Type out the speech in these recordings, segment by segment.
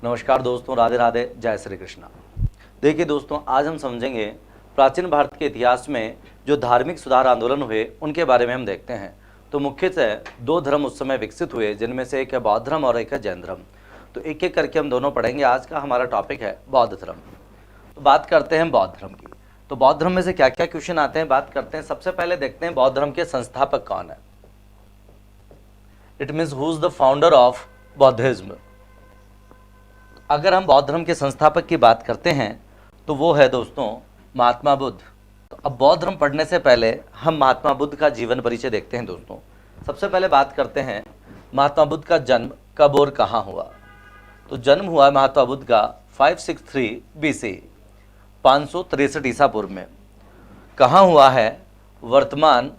नमस्कार दोस्तों, राधे राधे, जय श्री कृष्णा। देखिए दोस्तों, आज हम समझेंगे प्राचीन भारत के इतिहास में जो धार्मिक सुधार आंदोलन हुए उनके बारे में हम देखते हैं। तो मुख्यतः दो धर्म उस समय विकसित हुए, जिनमें से एक है बौद्ध धर्म और एक है जैन धर्म। तो एक एक करके हम दोनों पढ़ेंगे। आज का हमारा टॉपिक है बौद्ध धर्म। तो बात करते हैं बौद्ध धर्म की। तो बौद्ध धर्म में से क्या क्या क्वेश्चन आते हैं, बात करते हैं। सबसे पहले देखते हैं बौद्ध धर्म के संस्थापक कौन है। It means who is the founder of बौद्धिज्म। अगर हम बौद्ध धर्म के संस्थापक की बात करते हैं तो वो है दोस्तों महात्मा बुद्ध। तो अब बौद्ध धर्म पढ़ने से पहले हम महात्मा बुद्ध का जीवन परिचय देखते हैं दोस्तों। सबसे पहले बात करते हैं महात्मा बुद्ध का जन्म कब और कहाँ हुआ। तो जन्म हुआ महात्मा बुद्ध का 563 BC, 563 ईसा पूर्व में। कहाँ हुआ है? वर्तमान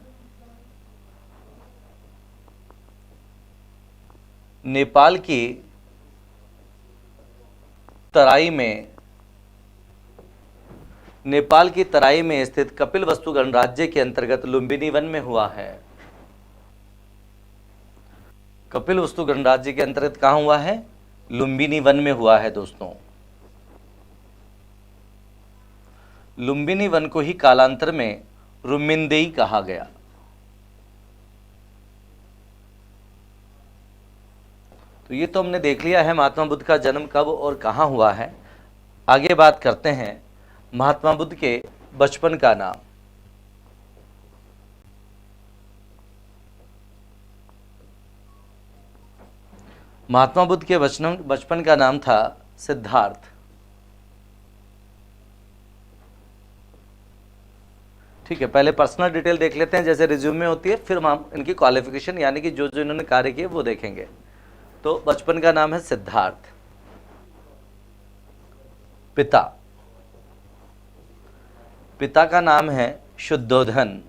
नेपाल की तराई में, नेपाल की तराई में स्थित कपिलवस्तु गणराज्य के अंतर्गत लुम्बिनी वन में हुआ है। कपिलवस्तु गणराज्य के अंतर्गत कहां हुआ है? लुम्बिनी वन में हुआ है दोस्तों। लुम्बिनी वन को ही कालांतर में रुमिनदेई कहा गया। तो ये तो हमने देख लिया है महात्मा बुद्ध का जन्म कब और कहाँ हुआ है। आगे बात करते हैं महात्मा बुद्ध के बचपन का नाम। महात्मा बुद्ध के बचपन का नाम था सिद्धार्थ। ठीक है, पहले पर्सनल डिटेल देख लेते हैं, जैसे रिज्यूमे होती है, फिर हम इनकी क्वालिफिकेशन यानी कि जो जो इन्होंने कार्य किए वो देखेंगे। तो बचपन का नाम है सिद्धार्थ। पिता का नाम है शुद्धोधन।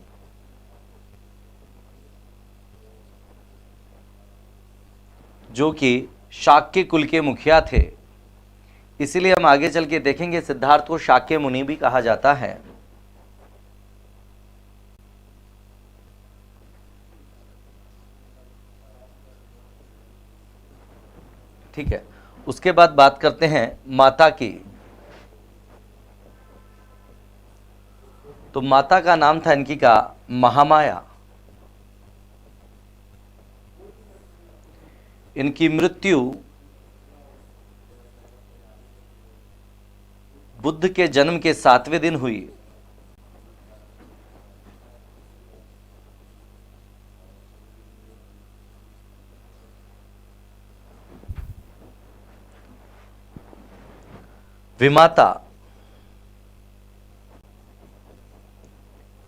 जो कि शाक्य कुल के मुखिया थे, इसीलिए हम आगे चल के देखेंगे सिद्धार्थ को शाक्य मुनि भी कहा जाता है। ठीक है, उसके बाद बात करते हैं माता की। तो माता का नाम था इनकी का महामाया। इनकी मृत्यु बुद्ध के जन्म के 7वें दिन हुई। विमाता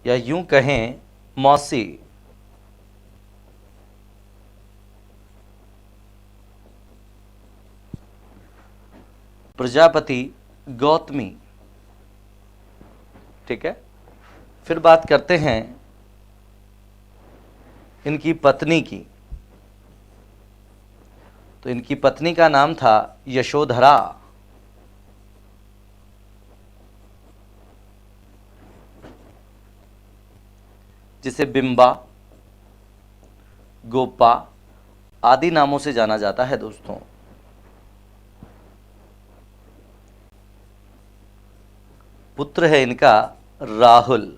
या यूं कहें मौसी प्रजापति गौतमी। ठीक है, फिर बात करते हैं इनकी पत्नी की। तो इनकी पत्नी का नाम था यशोधरा। जिसे बिंबा, गोपा आदि नामों से जाना जाता है दोस्तों। पुत्र है इनका राहुल।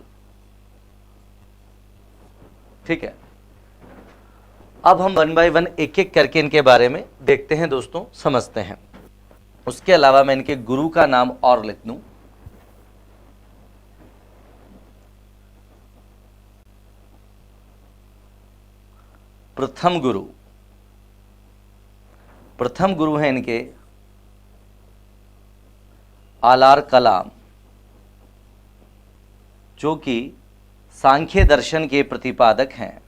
ठीक है, अब हम 1 बाय 1 एक एक करके इनके बारे में देखते हैं दोस्तों, समझते हैं। उसके अलावा मैं इनके गुरु का नाम और लिख दूं। प्रथम गुरु हैं इनके आलार कलाम, जो कि सांख्य दर्शन के प्रतिपादक हैं।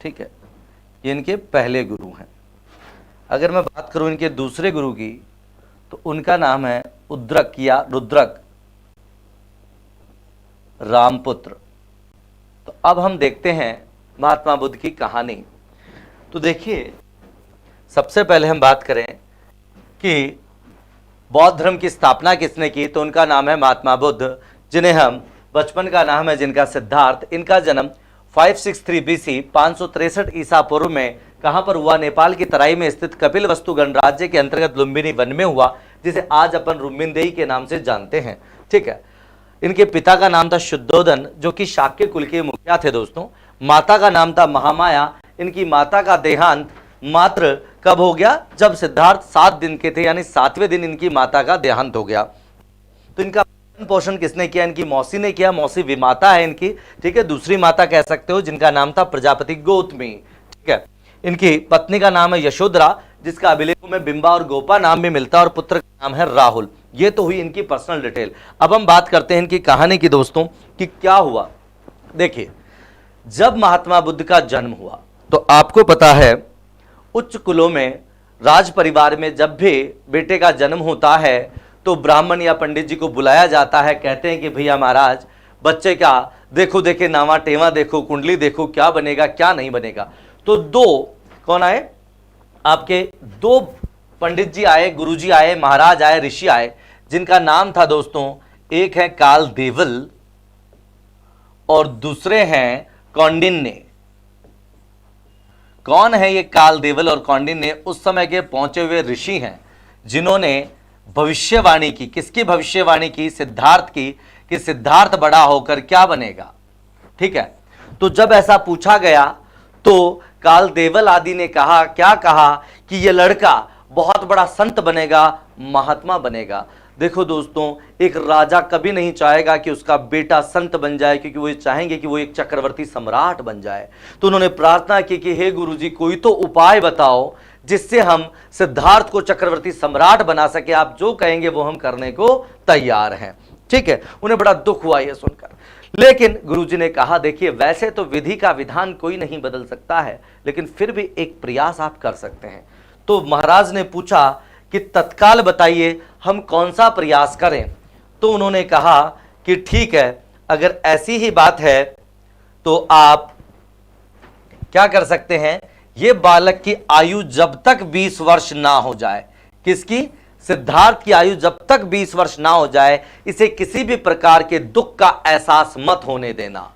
ठीक है, ये इनके पहले गुरु हैं। अगर मैं बात करूं इनके दूसरे गुरु की, तो उनका नाम है उद्रक या रुद्रक रामपुत्र। तो अब हम देखते हैं महात्मा बुद्ध की कहानी। तो देखिए, सबसे पहले हम बात करें कि बौद्ध धर्म की स्थापना किसने की, तो उनका नाम है महात्मा बुद्ध, जिन्हें हम बचपन का नाम है जिनका सिद्धार्थ। इनका जन्म 563 बीसी 563 ईसा पूर्व में कहां पर हुआ? नेपाल की तराई में स्थित कपिलवस्तु गणराज्य के अंतर्गत लुम्बिनी वन में हुआ, जिसे आज अपन रुम्बिनदेही के नाम से जानते हैं। ठीक है। इनके पिता का नाम था शुद्धोधन, जो कि शाक्य कुल के मुखिया थे दोस्तों। माता का नाम था महामाया। इनकी माता का देहांत मात्र कब हो गया? जब सिद्धार्थ 7 दिन के थे, यानी 7वें दिन इनकी माता का देहांत हो गया। तो इनका पोषण किसने किया? इनकी मौसी ने किया। मौसी विमाता है इनकी। ठीक है। दूसरी माता कह सकते हो, जिनका नाम था प्रजापति गौतमी। ठीक है। इनकी पत्नी का नाम है यशोधरा, जिसका अभिलेखों में बिंबा और गोपा नाम भी मिलता है, और पुत्र का नाम है राहुल। ये तो हुई इनकी पर्सनल डिटेल। अब हम बात करते हैं इनकी कहानी की दोस्तों, कि क्या हुआ। देखिए, जब महात्मा बुद्ध का जन्म हुआ तो आपको पता है, उच्च कुलों में, राज परिवार में जब भी बेटे का जन्म होता है तो ब्राह्मण या पंडित जी को बुलाया जाता है। कहते हैं कि भैया महाराज, बच्चे का देखो, देखे नावा टेवा देखो, कुंडली देखो, क्या बनेगा क्या नहीं बनेगा। तो कौन आए? आपके 2 पंडित जी आए, गुरु जी आए, महाराज आए, ऋषि आए, जिनका नाम था दोस्तों, एक है काल देवल और दूसरे हैं कौंडिन्य। कौन है ये काल देवल और कौंडिन्य? उस समय के पहुंचे हुए ऋषि हैं, जिन्होंने भविष्यवाणी की। किसकी भविष्यवाणी की? सिद्धार्थ की, कि सिद्धार्थ बड़ा होकर क्या बनेगा। ठीक है। तो जब ऐसा पूछा गया तो काल देवल आदि ने कहा, क्या कहा? कि ये लड़का बहुत बड़ा संत बनेगा, महात्मा बनेगा। देखो दोस्तों, एक राजा कभी नहीं चाहेगा कि उसका बेटा संत बन जाए, क्योंकि वो चाहेंगे कि वो एक चक्रवर्ती सम्राट बन जाए। तो उन्होंने प्रार्थना की कि हे गुरुजी, कोई तो उपाय बताओ जिससे हम सिद्धार्थ को चक्रवर्ती सम्राट बना सके। आप जो कहेंगे वो हम करने को तैयार हैं। ठीक है। उन्हें बड़ा दुख हुआ यह सुनकर, लेकिन गुरुजी ने कहा, देखिए, वैसे तो विधि का विधान कोई नहीं बदल सकता है, लेकिन फिर भी एक प्रयास आप कर सकते हैं। तो महाराज ने पूछा कि तत्काल बताइए, हम कौन सा प्रयास करें। तो उन्होंने कहा कि ठीक है, अगर ऐसी ही बात है तो आप क्या कर सकते हैं, ये बालक की आयु जब तक 20 वर्ष ना हो जाए। किसकी? सिद्धार्थ की आयु जब तक 20 वर्ष ना हो जाए, इसे किसी भी प्रकार के दुख का एहसास मत होने देना।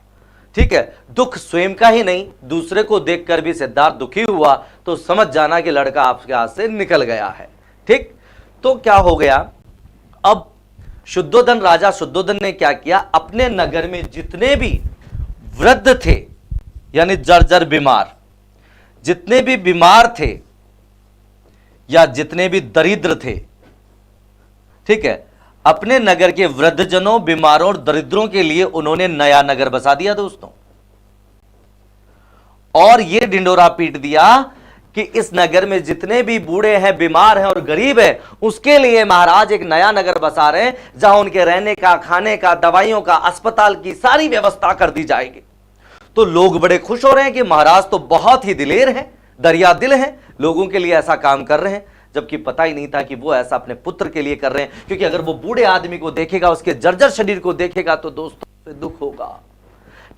ठीक है। दुख स्वयं का ही नहीं, दूसरे को देखकर भी सिद्धार्थ दुखी हुआ तो समझ जाना कि लड़का आपके हाथ से निकल गया है। ठीक। तो क्या हो गया, अब शुद्धोधन, राजा शुद्धोधन ने क्या किया, अपने नगर में जितने भी वृद्ध थे, यानी जर्जर बीमार, जितने भी बीमार थे या जितने भी दरिद्र थे, ठीक है, अपने नगर के वृद्धजनों, बीमारों और दरिद्रों के लिए उन्होंने नया नगर बसा दिया दोस्तों। और यह ढिंडोरा पीट दिया कि इस नगर में जितने भी बूढ़े हैं, बीमार हैं और गरीब हैं, उसके लिए महाराज एक नया नगर बसा रहे हैं, जहां उनके रहने का, खाने का, दवाइयों का, अस्पताल की सारी व्यवस्था कर दी जाएगी। तो लोग बड़े खुश हो रहे हैं कि महाराज तो बहुत ही दिलेर हैं, दरिया दिल हैं, लोगों के लिए ऐसा काम कर रहे हैं। जबकि पता ही नहीं था कि वो ऐसा अपने पुत्र के लिए कर रहे हैं, क्योंकि अगर वो बूढ़े आदमी को देखेगा, उसके जर्जर शरीर को देखेगा तो दोस्तों उसे दुख होगा।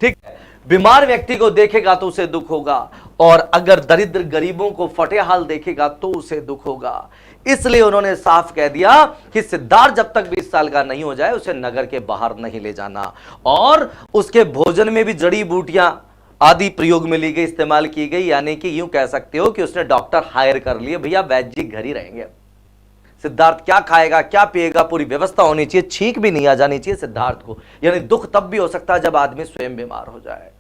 ठीक है। बीमार व्यक्ति को देखेगा तो उसे दुख होगा, और अगर दरिद्र गरीबों को फटे हाल देखेगा तो उसे दुख होगा। इसलिए उन्होंने साफ कह दिया कि सिद्धार्थ जब तक 20 साल का नहीं हो जाए उसे नगर के बाहर नहीं ले जाना। और उसके भोजन में भी जड़ी बूटियां आदि प्रयोग में ली गई, इस्तेमाल की गई, यानी कि यूं कह सकते हो कि उसने डॉक्टर हायर कर लिए, भैया वैद्य जी घर ही रहेंगे। सिद्धार्थ क्या खाएगा, क्या पिएगा, पूरी व्यवस्था होनी चाहिए, छींक भी नहीं आ जानी चाहिए सिद्धार्थ को। यानी दुख तब भी हो सकता है जब आदमी स्वयं बीमार हो जाए।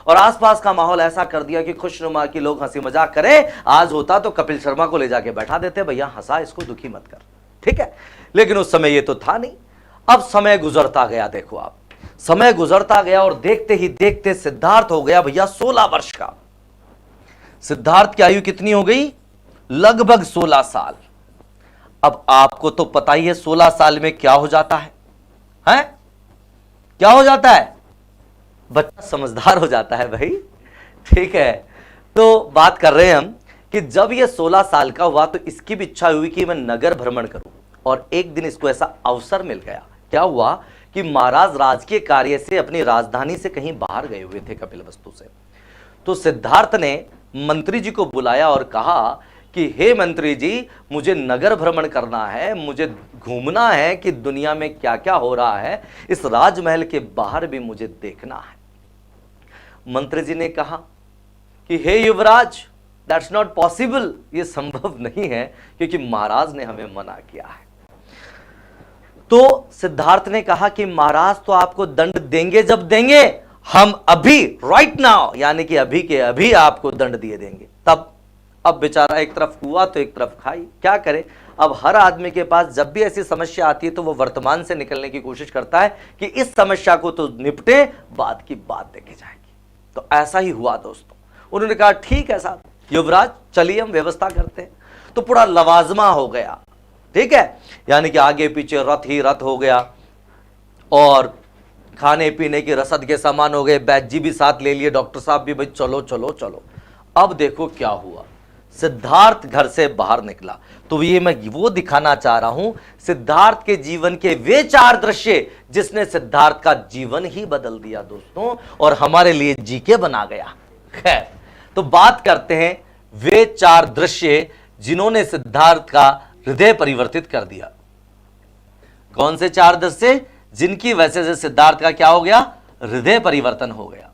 और आसपास का माहौल ऐसा कर दिया कि खुशनुमा की लोग हंसी मजाक करें। आज होता तो कपिल शर्मा को ले जाके बैठा देते, भैया हंसा, इसको दुखी मत कर। ठीक है। लेकिन उस समय ये तो था नहीं। अब समय गुजरता गया, देखो आप, समय गुजरता गया और देखते ही देखते सिद्धार्थ हो गया भैया 16 वर्ष का। सिद्धार्थ की आयु कितनी हो गई? लगभग 16 साल। अब आपको तो पता ही है 16 साल में क्या हो जाता है, हैं? क्या हो जाता है? बच्चा समझदार हो जाता है भाई। ठीक है। तो बात कर रहे हैं हम कि जब ये 16 साल का हुआ तो इसकी भी इच्छा हुई कि मैं नगर भ्रमण करूं, और एक दिन इसको ऐसा अवसर मिल गया। क्या हुआ कि महाराज राजकीय कार्य से अपनी राजधानी से कहीं बाहर गए हुए थे, कपिलवस्तु से। तो सिद्धार्थ ने मंत्री जी को बुलाया और कहा कि हे मंत्री जी, मुझे नगर भ्रमण करना है, मुझे घूमना है कि दुनिया में क्या क्या हो रहा है, इस राजमहल के बाहर भी मुझे देखना है। मंत्री जी ने कहा कि हे युवराज, दैट्स नॉट पॉसिबल, ये संभव नहीं है क्योंकि महाराज ने हमें मना किया है। तो सिद्धार्थ ने कहा कि महाराज तो आपको दंड देंगे, जब देंगे हम अभी राइट नाउ, यानी कि अभी के अभी आपको दंड दिए देंगे। तब अब बेचारा एक तरफ कुआ तो एक तरफ खाई, क्या करे। अब हर आदमी के पास जब भी ऐसी समस्या आती है तो वो वर्तमान से निकलने की कोशिश करता है कि इस समस्या को तो निपटे, बाद की बात देखी जाएगी। तो ऐसा ही हुआ दोस्तों। उन्होंने कहा ठीक है साहब युवराज, चलिए हम व्यवस्था करते हैं। तो पूरा लवाजमा हो गया, ठीक है, यानी कि आगे पीछे रथ ही रथ हो गया और खाने पीने की रसद के सामान हो गए। बैद जी भी साथ ले लिए, डॉक्टर साहब भी, भाई चलो चलो चलो। अब देखो क्या हुआ, सिद्धार्थ घर से बाहर निकला। तो ये मैं वो दिखाना चाह रहा हूं, सिद्धार्थ के जीवन के वे 4 दृश्य जिसने सिद्धार्थ का जीवन ही बदल दिया दोस्तों, और हमारे लिए जीके बना गया। खैर, तो बात करते हैं वे 4 दृश्य जिन्होंने सिद्धार्थ का हृदय परिवर्तित कर दिया। कौन से 4 दृश्य जिनकी वजह से सिद्धार्थ का क्या हो गया, हृदय परिवर्तन हो गया।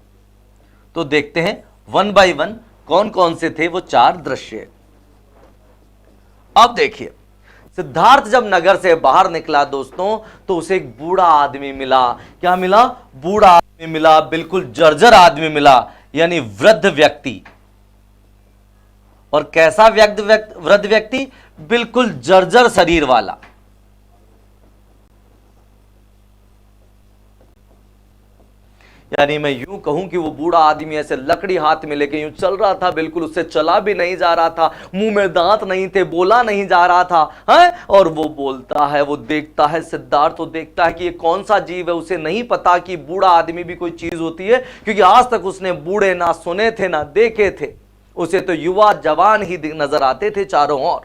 तो देखते हैं 1 बाय 1 कौन कौन से थे वो 4 दृश्य। अब देखिए, सिद्धार्थ जब नगर से बाहर निकला दोस्तों, तो उसे एक बूढ़ा आदमी मिला। क्या मिला? बूढ़ा आदमी मिला, बिल्कुल जर्जर आदमी मिला, यानी वृद्ध व्यक्ति। और कैसा वृद्ध व्यक्ति? बिल्कुल जर्जर शरीर वाला। यानी मैं यूं कहूं कि वो बूढ़ा आदमी ऐसे लकड़ी हाथ में लेके यूं चल रहा था, बिल्कुल उससे चला भी नहीं जा रहा था, मुंह में दांत नहीं थे, बोला नहीं जा रहा था, है? और वो बोलता है, वो देखता है, सिद्धार्थ तो देखता है कि ये कौन सा जीव है। उसे नहीं पता कि बूढ़ा आदमी भी कोई चीज होती है, क्योंकि आज तक उसने बूढ़े ना सुने थे ना देखे थे। उसे तो युवा जवान ही नजर आते थे चारों ओर,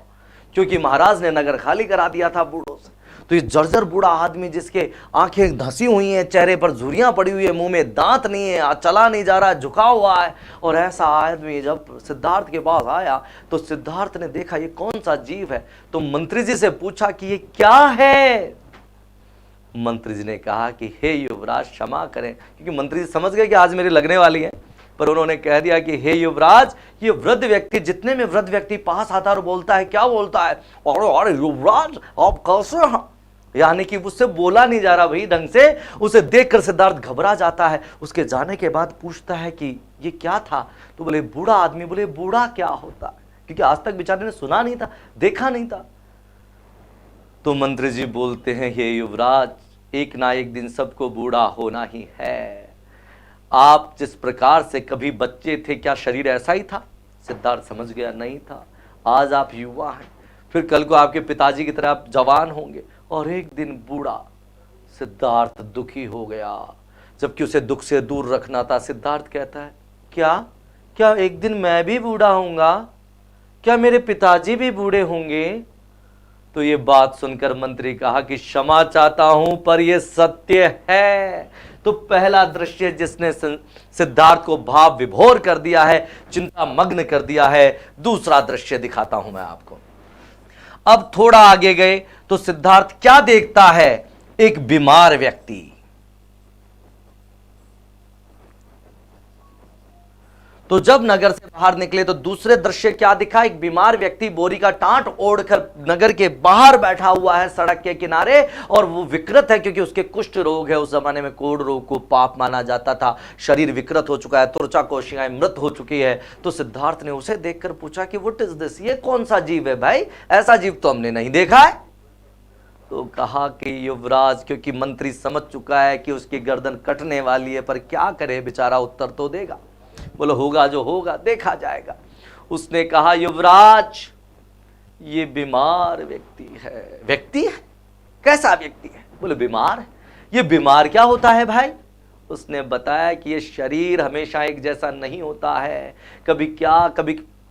क्योंकि महाराज ने नगर खाली करा दिया था बूढ़ों से। तो ये जर्जर बूढ़ा आदमी जिसके आंखें धंसी हुई हैं, चेहरे पर झुर्रियां पड़ी हुई है, मुंह में दांत नहीं है, चला नहीं जा रहा, झुका हुआ है, और ऐसा आदमी जब सिद्धार्थ के पास आया तो सिद्धार्थ ने देखा ये कौन सा जीव है। तो मंत्री जी से पूछा कि ये क्या है। मंत्री जी ने कहा कि हे युवराज क्षमा करें, क्योंकि मंत्री जी समझ गए कि आज मेरी लगने वाली है, पर उन्होंने कह दिया कि हे युवराज, ये वृद्ध व्यक्ति, जितने में वृद्ध व्यक्ति पास आता है और बोलता है, क्या बोलता है, और युवराज आप कैसे हैं, यानी कि उससे बोला नहीं जा रहा भाई ढंग से। उसे देखकर सिद्धार्थ घबरा जाता है। उसके जाने के बाद पूछता है कि ये क्या था। तो बोले बूढ़ा आदमी। बोले बूढ़ा क्या होता है, क्योंकि आज तक बेचारे ने सुना नहीं था, देखा नहीं था। तो मंत्री जी बोलते हैं, हे युवराज, एक ना एक दिन सबको बूढ़ा होना ही है। आप जिस प्रकार से कभी बच्चे थे, क्या शरीर ऐसा ही था? सिद्धार्थ समझ गया, नहीं था। आज आप युवा हैं, फिर कल को आपके पिताजी की तरह आप जवान होंगे, और एक दिन बूढ़ा। सिद्धार्थ दुखी हो गया, जबकि उसे दुख से दूर रखना था। सिद्धार्थ कहता है, क्या क्या एक दिन मैं भी बूढ़ा होऊंगा? क्या मेरे पिताजी भी बूढ़े होंगे? तो ये बात सुनकर मंत्री कहा कि क्षमा चाहता हूं, पर यह सत्य है। तो पहला दृश्य जिसने सिद्धार्थ को भाव विभोर कर दिया है, चिंता मग्न कर दिया है, दूसरा दृश्य दिखाता हूं मैं आपको। अब थोड़ा आगे गए तो सिद्धार्थ क्या देखता है? एक बीमार व्यक्ति। तो जब नगर से बाहर निकले तो दूसरे दृश्य क्या दिखा? एक बीमार व्यक्ति बोरी का टाट ओढ़कर नगर के बाहर बैठा हुआ है सड़क के किनारे, और वो विकृत है क्योंकि उसके कुष्ठ रोग है। उस जमाने में कोढ़ रोग को पाप माना जाता था। शरीर विकृत हो चुका है, त्वचा कोशिकाएं मृत हो चुकी है। तो सिद्धार्थ ने उसे देखकर पूछा कि व्हाट इज दिस, ये कौन सा जीव है भाई? ऐसा जीव तो हमने नहीं देखा है। तो कहा कि युवराज, क्योंकि मंत्री समझ चुका है कि उसकी गर्दन कटने वाली है, पर क्या करे बेचारा, उत्तर तो देगा। बोलो होगा जो होगा, देखा जाएगा। उसने कहा, युवराज ये बीमार व्यक्ति है। व्यक्ति है? कैसा व्यक्ति है? बोले बीमार है। ये बीमार क्या होता है भाई? उसने बताया कि ये शरीर हमेशा एक जैसा नहीं होता है, कभी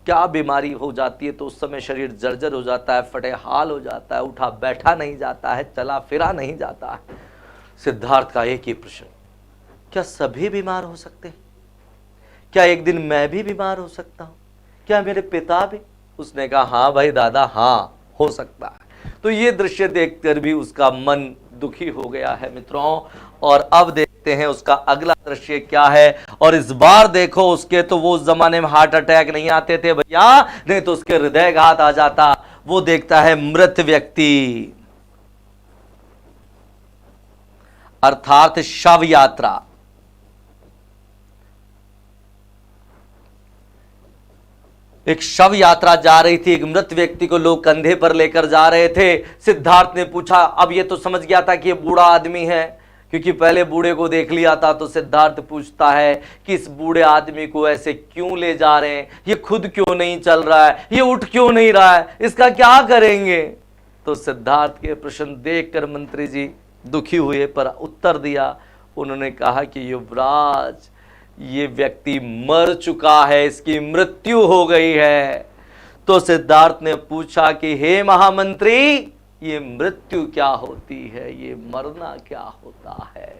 क्या बीमारी हो जाती है तो उस समय शरीर जर्जर हो जाता है, फटे हाल हो जाता है, उठा बैठा नहीं जाता है, चला फिरा नहीं जाता है। सिद्धार्थ का एक ही प्रश्न, क्या सभी बीमार हो सकते हैं? क्या एक दिन मैं भी बीमार हो सकता हूं? क्या मेरे पिता भी? उसने कहा, हाँ भाई दादा, हाँ हो सकता है। तो ये दृश्य देखकर भी उसका मन दुखी हो गया है मित्रों। और अब देखते देखते हैं उसका अगला दृश्य क्या है। और इस बार देखो उसके तो वो उस जमाने में हार्ट अटैक नहीं आते थे भैया, नहीं तो उसके हृदयघात आ जाता। वो देखता है मृत व्यक्ति, अर्थात शव यात्रा। एक शव यात्रा जा रही थी, एक मृत व्यक्ति को लोग कंधे पर लेकर जा रहे थे। सिद्धार्थ ने पूछा, अब ये तो समझ गया था कि ये बूढ़ा आदमी है, क्योंकि पहले बूढ़े को देख लिया था। तो सिद्धार्थ पूछता है कि इस बूढ़े आदमी को ऐसे क्यों ले जा रहे हैं, ये खुद क्यों नहीं चल रहा है, ये उठ क्यों नहीं रहा है, इसका क्या करेंगे। तो सिद्धार्थ के प्रश्न देखकर मंत्री जी दुखी हुए, पर उत्तर दिया। उन्होंने कहा कि युवराज, ये व्यक्ति मर चुका है, इसकी मृत्यु हो गई है। तो सिद्धार्थ ने पूछा कि हे महामंत्री, ये मृत्यु क्या होती है, ये मरना क्या होता है।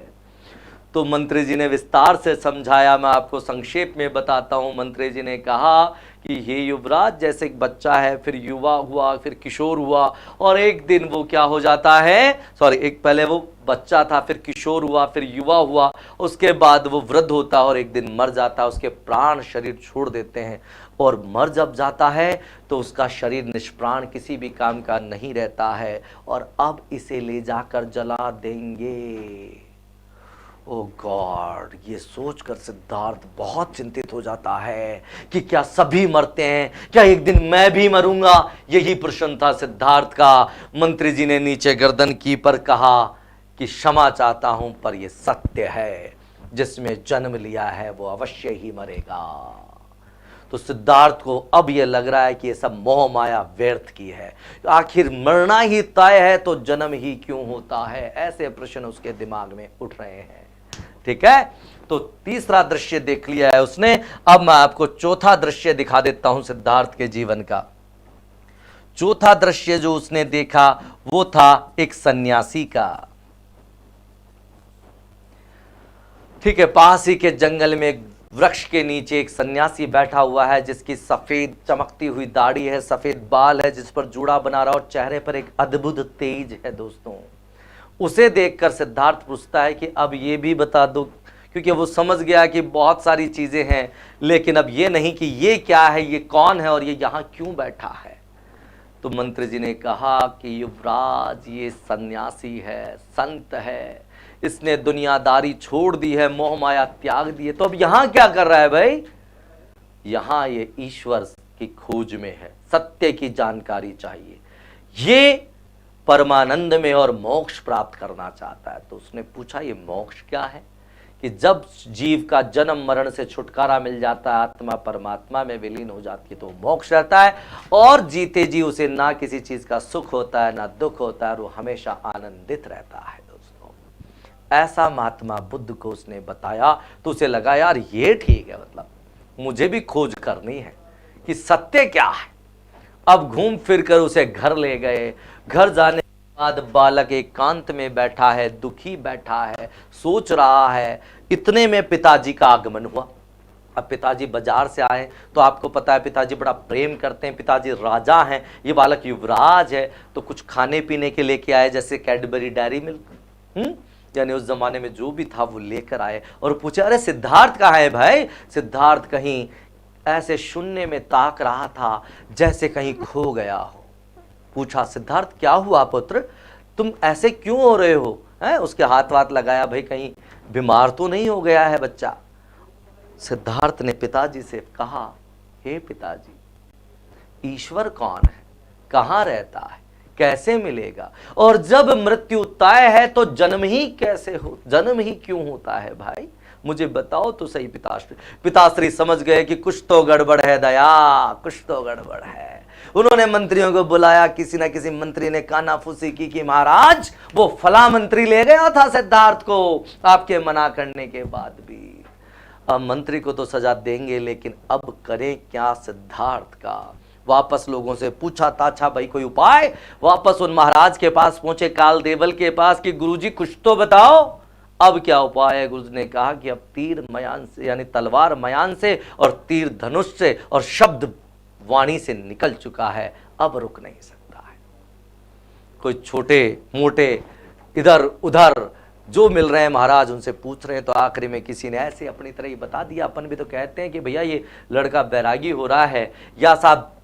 तो मंत्री जी ने विस्तार से समझाया, मैं आपको संक्षेप में बताता हूं। मंत्री जी ने कहा कि हे युवराज, जैसे एक बच्चा है, फिर युवा हुआ, फिर किशोर हुआ, और एक दिन वो क्या हो जाता है, एक पहले वो बच्चा था, फिर किशोर हुआ, फिर युवा हुआ, उसके बाद वो वृद्ध होता है और एक दिन मर जाता है। उसके प्राण शरीर छोड़ देते हैं, और मर जब जाता है तो उसका शरीर निष्प्राण किसी भी काम का नहीं रहता है, और अब इसे ले जाकर जला देंगे। ओ गॉड, ये सोचकर सिद्धार्थ बहुत चिंतित हो जाता है कि क्या सभी मरते हैं, क्या एक दिन मैं भी मरूंगा। यही प्रश्न था सिद्धार्थ का। मंत्री जी ने नीचे गर्दन की पर कहा कि क्षमा चाहता हूं, पर यह सत्य है, जिसमें जन्म लिया है वो अवश्य ही मरेगा। तो सिद्धार्थ को अब यह लग रहा है कि यह सब मोह माया व्यर्थ की है, आखिर मरना ही तय है तो जन्म ही क्यों होता है। ऐसे प्रश्न उसके दिमाग में उठ रहे हैं। ठीक है, तो तीसरा दृश्य देख लिया है उसने। अब मैं आपको चौथा दृश्य दिखा देता हूं सिद्धार्थ के जीवन का। चौथा दृश्य जो उसने देखा वो था एक सन्यासी का। ठीक है, पास ही के जंगल में एक वृक्ष के नीचे एक सन्यासी बैठा हुआ है, जिसकी सफेद चमकती हुई दाढ़ी है, सफेद बाल है, जिस पर जूड़ा बना रहा, और चेहरे पर एक अद्भुत तेज है। दोस्तों, उसे देखकर सिद्धार्थ पूछता है कि अब ये भी बता दो, क्योंकि वो समझ गया कि बहुत सारी चीजें हैं, लेकिन अब ये नहीं कि ये क्या है, ये कौन है और ये यहां क्यों बैठा है। तो मंत्री जी ने कहा कि युवराज, ये सन्यासी है, संत है, इसने दुनियादारी छोड़ दी है, मोह माया त्याग दी है, तो अब यहां क्या कर रहा है भाई। यहां ये ईश्वर की खोज में है, सत्य की जानकारी चाहिए, ये परमानंद में और मोक्ष प्राप्त करना चाहता है। तो उसने पूछा, ये मोक्ष क्या है। कि जब जीव का जन्म मरण से छुटकारा मिल जाता है, आत्मा परमात्मा में विलीन हो जाती है, तो मोक्ष रहता है, और जीते जी उसे ना किसी चीज का सुख होता है ना दुख होता है, और वो हमेशा आनंदित रहता है। दोस्तों, ऐसा महात्मा बुद्ध को उसने बताया, तो उसे लगा यार ये ठीक है, मतलब मुझे भी खोज करनी है कि सत्य क्या है। अब घूम फिर कर उसे घर ले गए। घर जाने के बाद बालक एकांत में बैठा है, दुखी बैठा है, सोच रहा है। इतने में पिताजी का आगमन हुआ। अब पिताजी बाजार से आए, तो आपको पता है पिताजी बड़ा प्रेम करते हैं, पिताजी राजा हैं, ये बालक युवराज है, तो कुछ खाने पीने के लेके आए, जैसे कैडबरी डेयरी मिल्क, यानी उस जमाने में जो भी था वो लेकर आए, और पूछे, अरे सिद्धार्थ कहाँ है भाई। सिद्धार्थ कहीं ऐसे शून्य में ताक रहा था, जैसे कहीं खो गया हो। पूछा, सिद्धार्थ क्या हुआ पुत्र, तुम ऐसे क्यों हो रहे हो, हैं? उसके हाथ वाथ लगाया, भाई कहीं बीमार तो नहीं हो गया है बच्चा। सिद्धार्थ ने पिताजी से कहा, हे पिताजी, ईश्वर कौन है, कहाँ रहता है, कैसे मिलेगा, और जब मृत्यु तय है तो जन्म ही कैसे हो, जन्म ही क्यों होता है भाई, मुझे बताओ तो सही। पिताश्री पिताश्री समझ गए कि कुछ तो गड़बड़ है दया, कुछ तो गड़बड़ है। उन्होंने मंत्रियों को बुलाया, किसी ना किसी मंत्री ने कानाफूसी की कि महाराज वो फला मंत्री ले गया था सिद्धार्थ को आपके मना करने के बाद भी। अब मंत्री को तो सजा देंगे, लेकिन अब करें क्या सिद्धार्थ का। वापस लोगों से पूछा ताछा, भाई कोई उपाय। वापस उन महाराज के पास पहुंचे, काल देवल के पास, कि गुरुजी कुछ तो बताओ, अब क्या उपाय है। गुरु ने कहा कि अब तीर मयान से, यानी तलवार मयान से, और तीर धनुष से, और शब्द वाणी से निकल चुका है, अब रुक नहीं सकता है। कोई छोटे मोटे इधर उधर जो मिल रहे हैं महाराज उनसे पूछ रहे हैं। तो आखिरी में किसी ने ऐसे अपनी तरह ही बता दिया। अपन भी तो कहते हैं कि भैया ये लड़का बैरागी हो रहा है या साहब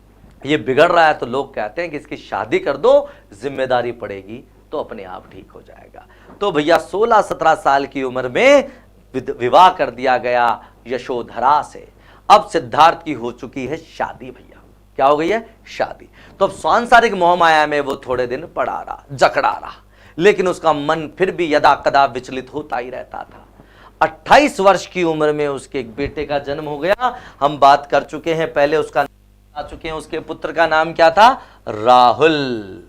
ये बिगड़ रहा है, तो लोग कहते हैं कि इसकी शादी कर दो, जिम्मेदारी पड़ेगी तो अपने आप ठीक हो जाएगा। तो भैया 16-17 साल की उम्र में विवाह कर दिया गया यशोधरा से। अब सिद्धार्थ की हो चुकी है शादी। भैया क्या हो गई है? शादी। तो अब सांसारिक मोह माया में वो थोड़े दिन पड़ा रहा, जकड़ा रहा, लेकिन उसका मन फिर भी यदा कदा विचलित होता ही रहता था। 28 वर्ष की उम्र में उसके एक बेटे का जन्म हो गया। हम बात कर चुके हैं पहले, उसका आ चुके हैं, उसके पुत्र का नाम क्या था? राहुल।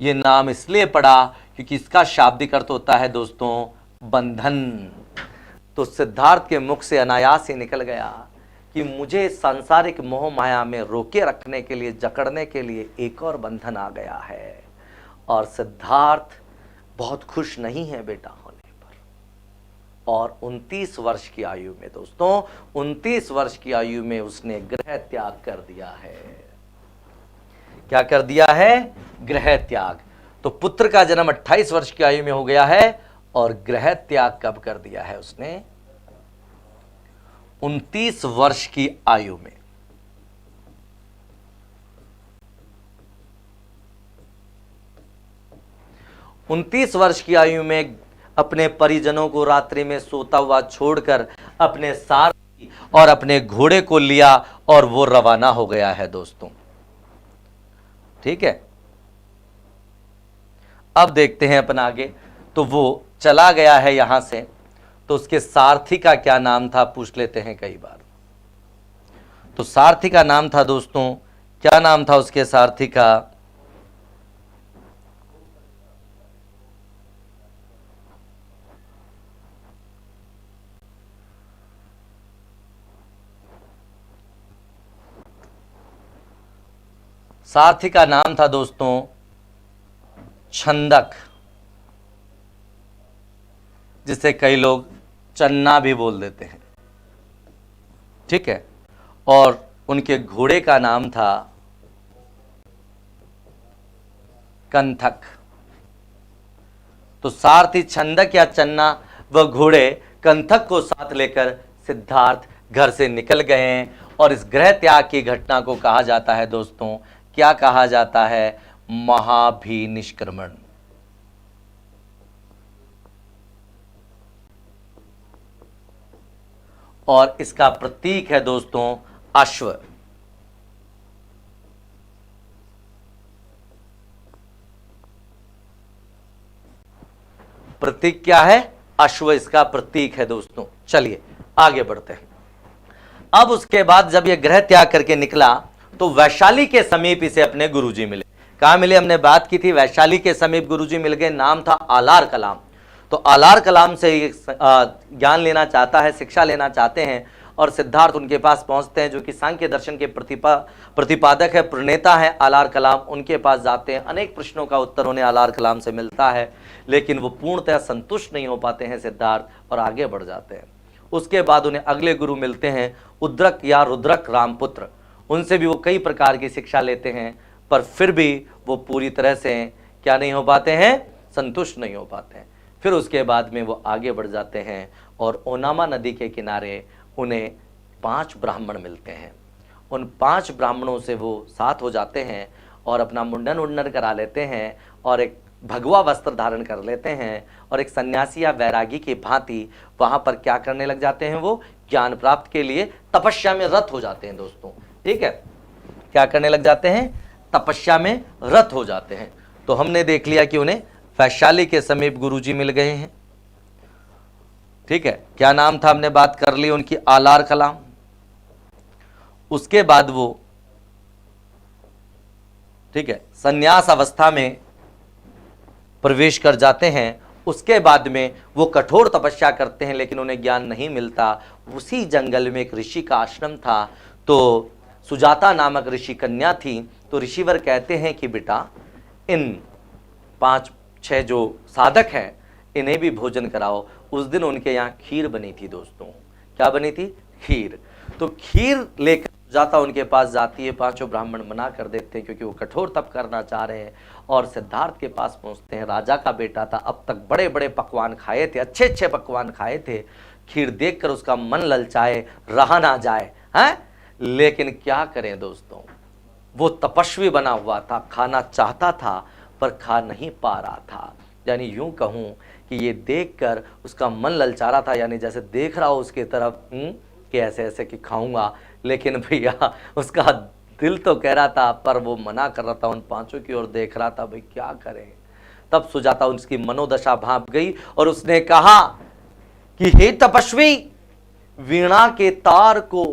ये नाम इसलिए पड़ा क्योंकि इसका शाब्दिक अर्थ होता है दोस्तों बंधन। तो सिद्धार्थ के मुख से अनायास ही निकल गया कि मुझे सांसारिक मोह माया में रोके रखने के लिए, जकड़ने के लिए एक और बंधन आ गया है। और सिद्धार्थ बहुत खुश नहीं है बेटा होने पर। और 29 वर्ष की आयु में दोस्तों, 29 वर्ष की आयु में उसने गृह त्याग कर दिया है। क्या कर दिया है? गृह त्याग। तो पुत्र का जन्म 28 वर्ष की आयु में हो गया है और गृह त्याग कब कर दिया है उसने? 29 वर्ष की आयु में। उनतीस वर्ष की आयु में अपने परिजनों को रात्रि में सोता हुआ छोड़कर अपने सारथी और अपने घोड़े को लिया और वो रवाना हो गया है दोस्तों। ठीक है, अब देखते हैं अपन आगे। तो वो चला गया है यहां से, तो उसके सारथी का क्या नाम था पूछ लेते हैं कई बार। तो सारथी का नाम था दोस्तों, क्या नाम था उसके सारथी का? सारथी का नाम था दोस्तों छंदक, जिसे कई लोग चन्ना भी बोल देते हैं। ठीक है, और उनके घोड़े का नाम था कंथक। तो सारथी छंदक या चन्ना व घोड़े कंथक को साथ लेकर सिद्धार्थ घर से निकल गए हैं। और इस गृह त्याग की घटना को कहा जाता है दोस्तों, क्या कहा जाता है? महाभिनिष्क्रमण। और इसका प्रतीक है दोस्तों अश्व। प्रतीक क्या है? अश्व इसका प्रतीक है दोस्तों। चलिए आगे बढ़ते हैं। अब उसके बाद जब यह गृह त्याग करके निकला तो वैशाली के समीप इसे अपने गुरुजी मिले। कहां मिले? हमने बात की थी, वैशाली के समीप गुरुजी मिल गए। नाम था आलार कलाम। तो आलार कलाम से ज्ञान लेना चाहता है, शिक्षा लेना चाहते हैं। और सिद्धार्थ उनके पास पहुंचते हैं, जो कि सांख्य दर्शन के प्रतिपादक है, प्रणेता है आलार कलाम। उनके पास जाते हैं, अनेक प्रश्नों का उत्तर उन्हें आलार कलाम से मिलता है, लेकिन वो पूर्णतः संतुष्ट नहीं हो पाते हैं सिद्धार्थ और आगे बढ़ जाते हैं। उसके बाद उन्हें अगले गुरु मिलते हैं उद्रक या रुद्रक रामपुत्र। उनसे भी वो कई प्रकार की शिक्षा लेते हैं, पर फिर भी वो पूरी तरह से क्या नहीं हो पाते हैं? संतुष्ट नहीं हो पाते हैं। फिर उसके बाद में वो आगे बढ़ जाते हैं और ओनामा नदी के किनारे उन्हें 5 ब्राह्मण मिलते हैं। उन 5 ब्राह्मणों से वो साथ हो जाते हैं और अपना मुंडन उंडन करा लेते हैं और एक भगवा वस्त्र धारण कर लेते हैं और एक सन्यासी या वैरागी की भांति वहां पर क्या करने लग जाते हैं? वो ज्ञान प्राप्त के लिए तपस्या में रत हो जाते हैं दोस्तों। ठीक है, क्या करने लग जाते हैं? तपस्या में रत हो जाते हैं। तो हमने देख लिया कि उन्हें वैशाली के समीप गुरुजी मिल गए हैं। ठीक है, क्या नाम था? हमने बात कर ली उनकी, आलार कलाम। उसके बाद वो ठीक है संन्यास अवस्था में प्रवेश कर जाते हैं। उसके बाद में वो कठोर तपस्या करते हैं, लेकिन उन्हें ज्ञान नहीं मिलता। उसी जंगल में एक ऋषि का आश्रम था। तो सुजाता नामक ऋषि कन्या थी। तो ऋषिवर कहते हैं कि बेटा इन 5-6 जो साधक हैं इन्हें भी भोजन कराओ। उस दिन उनके यहाँ खीर बनी थी दोस्तों। क्या बनी थी? खीर। तो खीर लेकर सुजाता उनके पास जाती है, पांचों ब्राह्मण मना कर देते हैं क्योंकि वो कठोर तप करना चाह रहे हैं। और सिद्धार्थ के पास पहुंचते हैं। राजा का बेटा था, अब तक बड़े बड़े पकवान खाए थे, अच्छे अच्छे पकवान खाए थे। खीर देखकर उसका मन ललचाए, रहा ना जाए हैं। लेकिन क्या करें दोस्तों, वो तपस्वी बना हुआ था, खाना चाहता था पर खा नहीं पा रहा था। यानी यूं कहूं कि ये देखकर उसका मन ललचा रहा था, यानी जैसे देख रहा हो उसके तरफ कि ऐसे ऐसे कि खाऊंगा, लेकिन भैया उसका दिल तो कह रहा था पर वो मना कर रहा था, उन पांचों की ओर देख रहा था, भाई क्या करें। तब सुजाता उसकी मनोदशा भांप गई और उसने कहा कि हे तपस्वी, वीणा के तार को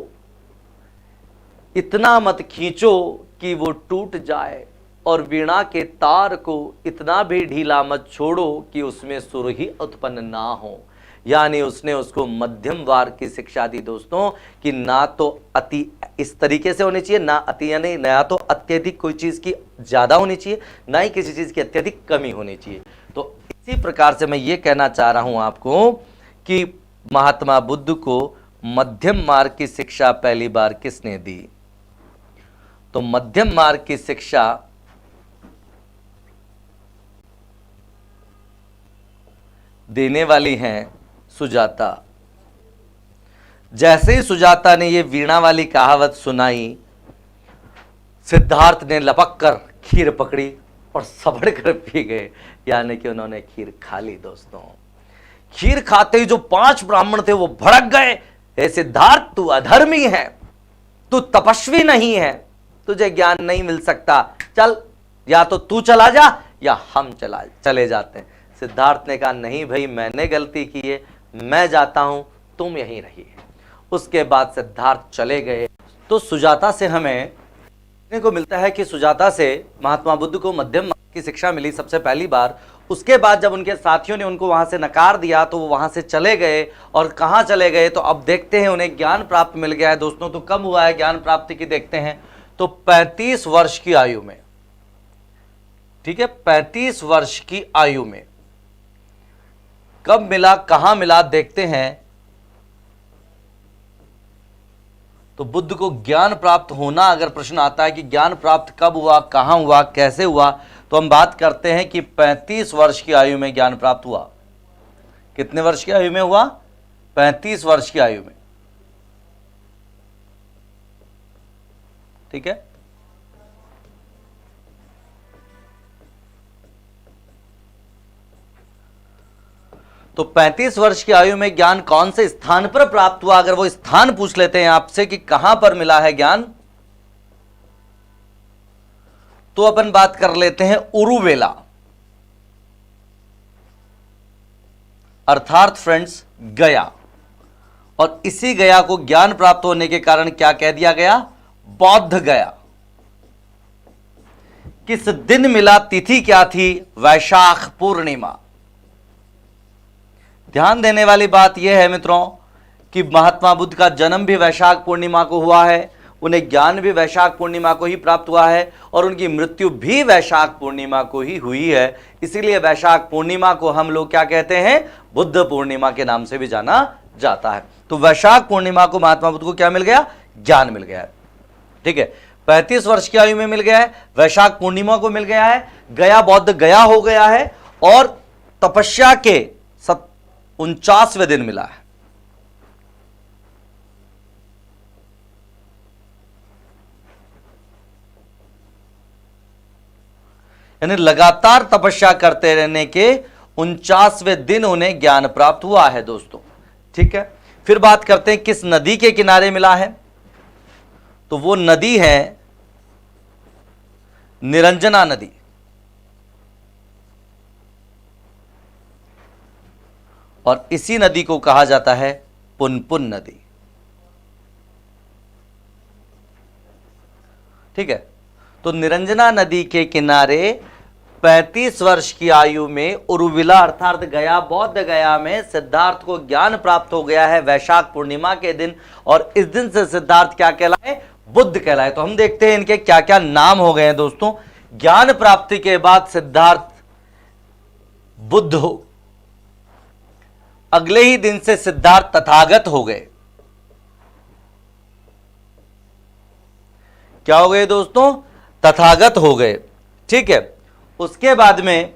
इतना मत खींचो कि वो टूट जाए, और वीणा के तार को इतना भी ढीला मत छोड़ो कि उसमें सुर ही उत्पन्न ना हो। यानी उसने उसको मध्यम वार की शिक्षा दी दोस्तों, कि ना तो अति इस तरीके से होनी चाहिए, ना अति, यानी ना तो अत्यधिक कोई चीज की ज्यादा होनी चाहिए, ना ही किसी चीज की अत्यधिक कमी होनी चाहिए। तो इसी प्रकार से मैं ये कहना चाह रहा हूं आपको कि महात्मा बुद्ध को मध्यम मार्ग की शिक्षा पहली बार किसने दी? तो मध्यम मार्ग की शिक्षा देने वाली हैं सुजाता। जैसे ही सुजाता ने ये वीणा वाली कहावत सुनाई, सिद्धार्थ ने लपक कर खीर पकड़ी और सबड़ कर पी गए। यानी कि उन्होंने खीर खा ली दोस्तों। खीर खाते ही जो 5 ब्राह्मण थे वो भड़क गए, हे सिद्धार्थ तू अधर्मी है, तू तपस्वी नहीं है, तुझे ज्ञान नहीं मिल सकता, चल या तो तू चला जा या हम चले जाते हैं। सिद्धार्थ ने कहा नहीं भाई, मैंने गलती की है, मैं जाता हूं, तुम यहीं रहिए। उसके बाद सिद्धार्थ चले गए। तो सुजाता से हमें देखने को मिलता है कि सुजाता से महात्मा बुद्ध को मध्यम मार्ग की शिक्षा मिली सबसे पहली बार। उसके बाद जब उनके साथियों ने उनको वहां से नकार दिया तो वो वहां से चले गए। और कहां चले गए? तो अब देखते हैं, उन्हें ज्ञान प्राप्त मिल गया है दोस्तों। तो कब हुआ है ज्ञान प्राप्ति की देखते हैं, तो 35 वर्ष की आयु में। ठीक है, 35 वर्ष की आयु में कब मिला, कहां मिला, देखते हैं। तो बुद्ध को ज्ञान प्राप्त होना, अगर प्रश्न आता है कि ज्ञान प्राप्त कब हुआ, कहां हुआ, कैसे हुआ, तो हम बात करते हैं कि 35 वर्ष की आयु में ज्ञान प्राप्त हुआ। कितने वर्ष की आयु में हुआ? 35 वर्ष की आयु में। ठीक है, तो 35 वर्ष की आयु में ज्ञान कौन से स्थान पर प्राप्त हुआ? अगर वो स्थान पूछ लेते हैं आपसे कि कहां पर मिला है ज्ञान, तो अपन बात कर लेते हैं उरुवेला, अर्थात फ्रेंड्स गया। और इसी गया को ज्ञान प्राप्त होने के कारण क्या कह दिया गया? बौद्ध गया। किस दिन मिला, तिथि क्या थी? वैशाख पूर्णिमा। ध्यान देने वाली बात यह है मित्रों कि महात्मा बुद्ध का जन्म भी वैशाख पूर्णिमा को हुआ है, उन्हें ज्ञान भी वैशाख पूर्णिमा को ही प्राप्त हुआ है, और उनकी मृत्यु भी वैशाख पूर्णिमा को ही हुई है। इसीलिए वैशाख पूर्णिमा को हम लोग क्या कहते हैं? बुद्ध पूर्णिमा के नाम से भी जाना जाता है। तो वैशाख पूर्णिमा को महात्मा बुद्ध को क्या मिल गया? ज्ञान मिल गया है। ठीक है, 35 वर्ष की आयु में मिल गया है, वैशाख पूर्णिमा को मिल गया है, गया बौद्ध गया हो गया है, और तपस्या के 49वें दिन मिला है। यानी लगातार तपस्या करते रहने के 49वें दिन उन्हें ज्ञान प्राप्त हुआ है दोस्तों। ठीक है, फिर बात करते हैं किस नदी के किनारे मिला है। तो वो नदी है निरंजना नदी। और इसी नदी को कहा जाता है पुनपुन नदी। ठीक है, तो निरंजना नदी के किनारे 35 वर्ष की आयु में उरुविला अर्थात गया, बौद्ध गया में सिद्धार्थ को ज्ञान प्राप्त हो गया है वैशाख पूर्णिमा के दिन। और इस दिन से सिद्धार्थ क्या कहलाए? बुद्ध कहलाए। तो हम देखते हैं इनके क्या क्या नाम हो गए हैं दोस्तों। ज्ञान प्राप्ति के बाद सिद्धार्थ बुद्ध हो, अगले ही दिन से सिद्धार्थ तथागत हो गए। क्या हो गए दोस्तों? तथागत हो गए। ठीक है, उसके बाद में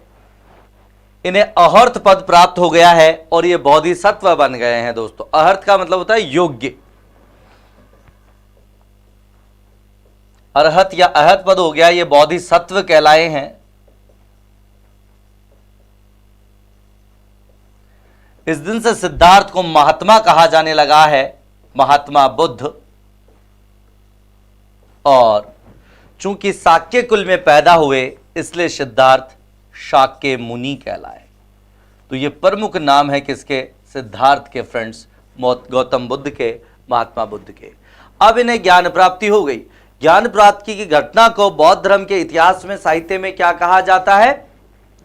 इन्हें अहर्थ पद प्राप्त हो गया है और ये बोधिसत्व बन गए हैं दोस्तों। अहर्थ का मतलब होता है योग्य, अरहत या अहत पद हो गया, ये बोधिसत्व कहलाए हैं। इस दिन से सिद्धार्थ को महात्मा कहा जाने लगा है, महात्मा बुद्ध। और चूंकि शाक्य कुल में पैदा हुए इसलिए सिद्धार्थ शाक्य मुनि कहलाए। तो ये प्रमुख नाम है किसके? सिद्धार्थ के फ्रेंड्स, गौतम बुद्ध के, महात्मा बुद्ध के। अब इन्हें ज्ञान प्राप्ति हो गई। ज्ञान प्राप्ति की घटना को बौद्ध धर्म के इतिहास में, साहित्य में क्या कहा जाता है?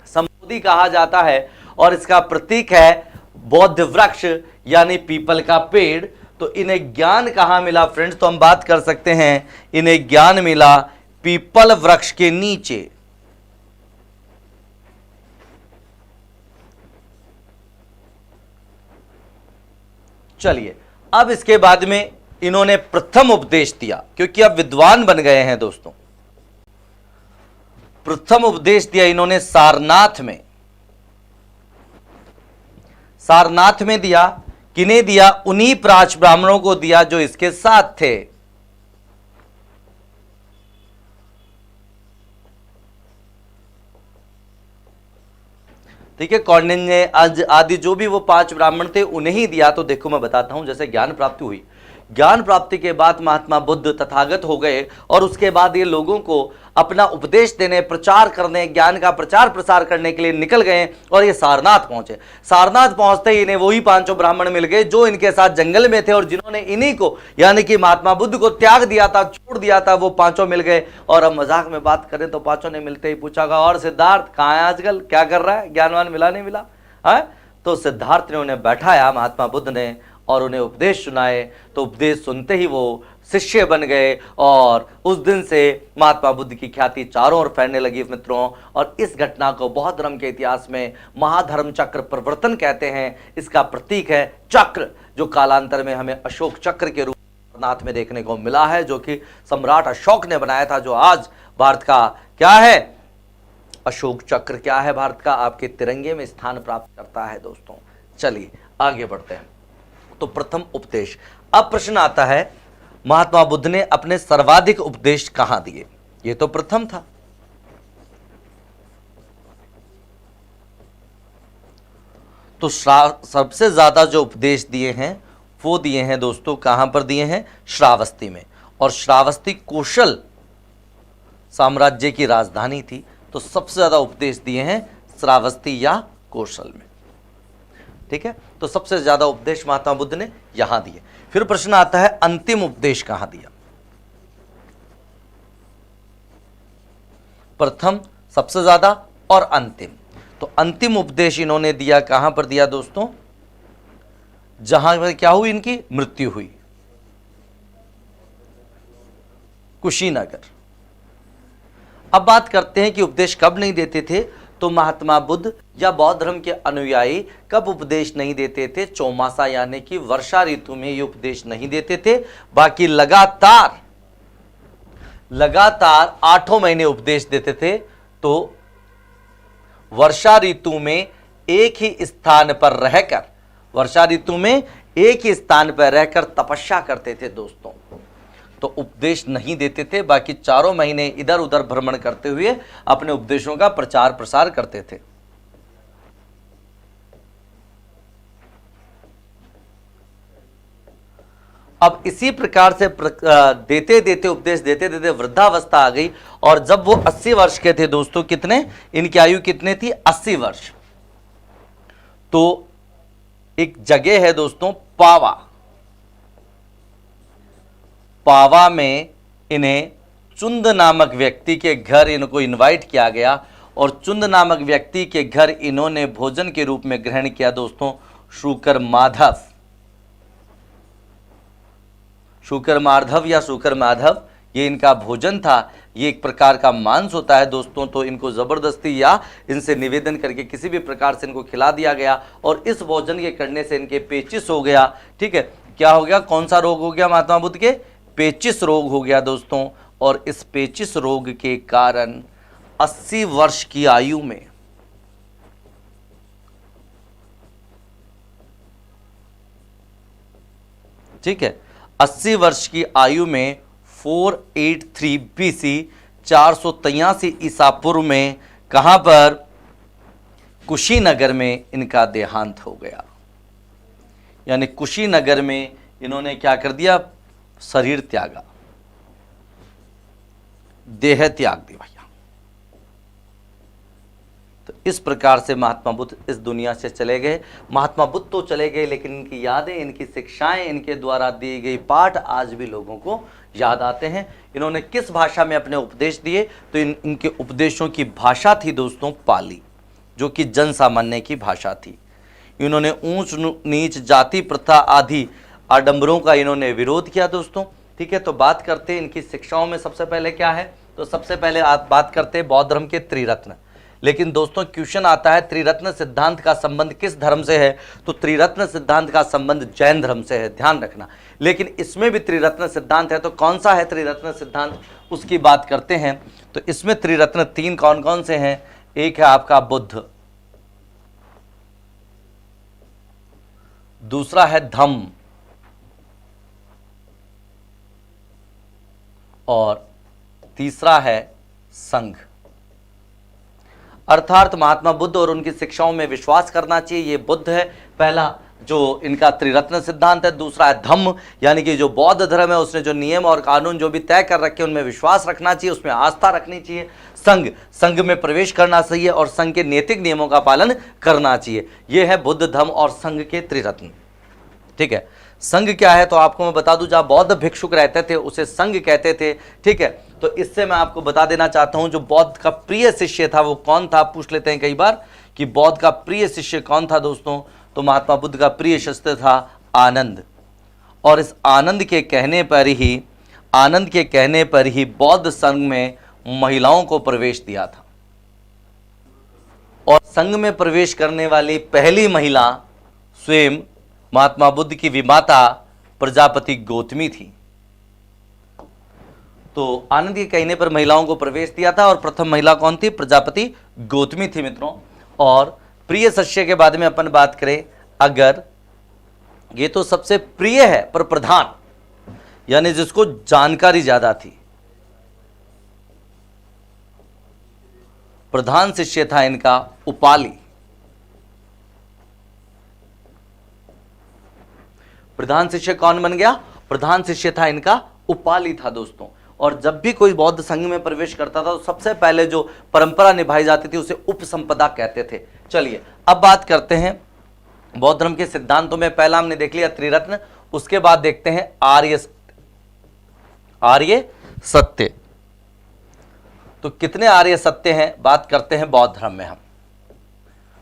संबोधि कहा जाता है। और इसका प्रतीक है बौद्ध वृक्ष यानी पीपल का पेड़। तो इन्हें ज्ञान कहां मिला फ्रेंड्स? तो हम बात कर सकते हैं, इन्हें ज्ञान मिला पीपल वृक्ष के नीचे। चलिए, अब इसके बाद में इन्होंने प्रथम उपदेश दिया, क्योंकि अब विद्वान बन गए हैं दोस्तों। प्रथम उपदेश दिया इन्होंने सारनाथ में। सारनाथ में दिया, किन्हें दिया? उन्हीं प्राच ब्राह्मणों को दिया जो इसके साथ थे। ठीक है, कौंडिन्य आदि जो भी वो 5 ब्राह्मण थे उन्हें ही दिया। तो देखो मैं बताता हूं, जैसे ज्ञान प्राप्ति हुई, ज्ञान प्राप्ति के बाद महात्मा बुद्ध तथागत हो गए और उसके बाद ये लोगों को अपना उपदेश देने, प्रचार करने, ज्ञान का प्रचार प्रसार करने के लिए निकल गए और ये सारनाथ पहुंचे। सारनाथ पहुंचते ही इन्हें वही 5 ब्राह्मण मिल गए जो इनके साथ जंगल में थे और जिन्होंने इन्हीं को यानी कि महात्मा बुद्ध को त्याग दिया था, छोड़ दिया था। वो 5 मिल गए। और अब मजाक में बात करें तो 5 ने मिलते ही पूछा, और सिद्धार्थ कहाँ है आजकल, क्या कर रहा है, ज्ञानवान मिला नहीं मिला है? तो सिद्धार्थ ने उन्हें बैठाया, महात्मा बुद्ध ने, और उन्हें उपदेश सुनाए। तो उपदेश सुनते ही वो शिष्य बन गए और उस दिन से महात्मा बुद्ध की ख्याति चारों ओर फैलने लगी मित्रों। और इस घटना को बौद्ध धर्म के इतिहास में महाधर्म चक्र प्रवर्तन कहते हैं। इसका प्रतीक है चक्र, जो कालांतर में हमें अशोक चक्र के रूप में नाथ में देखने को मिला है, जो कि सम्राट अशोक ने बनाया था, जो आज भारत का क्या है? अशोक चक्र क्या है? भारत का आपके तिरंगे में स्थान प्राप्त करता है दोस्तों। चलिए आगे बढ़ते हैं। तो प्रथम उपदेश। अब प्रश्न आता है, महात्मा बुद्ध ने अपने सर्वाधिक उपदेश कहां दिए? ये तो प्रथम था। तो सबसे ज्यादा जो उपदेश दिए हैं वो दिए हैं दोस्तों, कहां पर दिए हैं? श्रावस्ती में। और श्रावस्ती कौशल साम्राज्य की राजधानी थी। तो सबसे ज्यादा उपदेश दिए हैं श्रावस्ती या कौशल में। ठीक है, तो सबसे ज्यादा उपदेश महात्मा बुद्ध ने यहां दिए। फिर प्रश्न आता है, अंतिम उपदेश कहां दिया? प्रथम, सबसे ज्यादा और अंतिम। तो अंतिम उपदेश इन्होंने दिया कहां पर दिया दोस्तों? जहां पर क्या हुई? इनकी मृत्यु हुई, कुशीनगर। अब बात करते हैं कि उपदेश कब नहीं देते थे। तो महात्मा बुद्ध या बौद्ध धर्म के अनुयायी कब उपदेश नहीं देते थे? चौमासा यानी कि वर्षा ऋतु में ये उपदेश नहीं देते थे। बाकी लगातार 8 महीने उपदेश देते थे। तो वर्षा ऋतु में एक ही स्थान पर रहकर, वर्षा ऋतु में एक ही स्थान पर रहकर तपस्या करते थे दोस्तों। तो उपदेश नहीं देते थे, बाकी 4 महीने इधर उधर भ्रमण करते हुए अपने उपदेशों का प्रचार प्रसार करते थे। अब इसी प्रकार से देते देते उपदेश देते देते वृद्धावस्था आ गई। और जब वो 80 वर्ष के थे दोस्तों, कितने? इनकी आयु कितने थी? 80 वर्ष। तो एक जगह है दोस्तों पावा, पावा में इन्हें चुंद नामक व्यक्ति के घर इनको इनवाइट किया गया और चुंद नामक व्यक्ति के घर इन्होंने भोजन के रूप में ग्रहण किया दोस्तों शुकर माधव। शुकर माधव या शुकर माधव, ये इनका भोजन था। ये एक प्रकार का मांस होता है दोस्तों। तो इनको जबरदस्ती या इनसे निवेदन करके किसी भी प्रकार से इनको खिला दिया गया और इस भोजन के करने से इनके पेचिस हो गया। ठीक है, क्या हो गया? कौन सा रोग हो गया महात्मा बुद्ध के? पेचिस रोग हो गया दोस्तों। और इस पेचिश रोग के कारण 80 वर्ष की आयु में ठीक है 80 वर्ष की आयु में 483 BC 483 ईसा पूर्व में कहां पर कुशीनगर में इनका देहांत हो गया। यानी कुशीनगर में इन्होंने क्या कर दिया, शरीर त्यागा, देह त्याग दी भैया। तो इस प्रकार से महात्मा बुद्ध इस दुनिया से चले गए। महात्मा बुद्ध तो चले गए, लेकिन इनकी यादें, इनकी शिक्षाएं, इनके द्वारा दी गई पाठ आज भी लोगों को याद आते हैं। इन्होंने किस भाषा में अपने उपदेश दिए, तो इनके उपदेशों की भाषा थी दोस्तों पाली, जो कि जन सामान्य की भाषा थी। इन्होंने ऊंच नीच, जाति प्रथा आदि आडंबरों का इन्होंने विरोध किया दोस्तों। ठीक है, तो बात करते हैं इनकी शिक्षाओं में सबसे पहले क्या है, तो सबसे पहले आप बात करते हैं बौद्ध धर्म के त्रिरत्न। लेकिन दोस्तों क्वेश्चन आता है त्रिरत्न सिद्धांत का संबंध किस धर्म से है, तो त्रिरत्न सिद्धांत का संबंध जैन धर्म से है, ध्यान रखना। लेकिन इसमें भी त्रिरत्न सिद्धांत है, तो कौन सा है त्रिरत्न सिद्धांत, उसकी बात करते हैं। तो इसमें त्रिरत्न तीन कौन कौन से हैं, एक है आपका बुद्ध, दूसरा है धम्म, और तीसरा है संघ। अर्थात महात्मा बुद्ध और उनकी शिक्षाओं में विश्वास करना चाहिए, ये बुद्ध है पहला जो इनका त्रिरत्न सिद्धांत है। दूसरा है धम्म, यानी कि जो बौद्ध धर्म है उसने जो नियम और कानून जो भी तय कर रखे उनमें विश्वास रखना चाहिए, उसमें आस्था रखनी चाहिए। संघ, संघ में प्रवेश करना चाहिए और संघ के नैतिक नियमों का पालन करना चाहिए। यह है बुद्ध, धम्म और संघ के त्रिरत्न। ठीक है, संघ क्या है तो आपको मैं बता दूं, जहां बौद्ध भिक्षुक रहते थे उसे संघ कहते थे। ठीक है, तो इससे मैं आपको बता देना चाहता हूं जो बौद्ध का प्रिय शिष्य था वो कौन था, पूछ लेते हैं कई बार कि बौद्ध का प्रिय शिष्य कौन था दोस्तों, तो महात्मा बुद्ध का प्रिय शिष्य था आनंद। और इस आनंद के कहने पर ही बौद्ध संघ में महिलाओं को प्रवेश दिया था। और संघ में प्रवेश करने वाली पहली महिला स्वयं महात्मा बुद्ध की विमाता प्रजापति गौतमी थी। तो आनंद के कहने पर महिलाओं को प्रवेश दिया था और प्रथम महिला कौन थी, प्रजापति गौतमी थी मित्रों। और प्रिय शिष्य के बारे में अपन बात करें, अगर ये तो सबसे प्रिय है पर प्रधान, यानी जिसको जानकारी ज्यादा थी, प्रधान शिष्य था इनका उपाली। प्रधान शिष्य कौन बन गया, प्रधान शिष्य था इनका उपाली था दोस्तों। और जब भी कोई बौद्ध संघ में प्रवेश करता था तो सबसे पहले जो परंपरा निभाई जाती थी उसे उपसंपदा कहते थे। चलिए अब बात करते हैं बौद्ध धर्म के सिद्धांतों में। पहला हमने देख लिया त्रिरत्न, उसके बाद देखते हैं आर्य सत्य। तो कितने आर्य सत्य हैं, बात करते हैं बौद्ध धर्म में हम।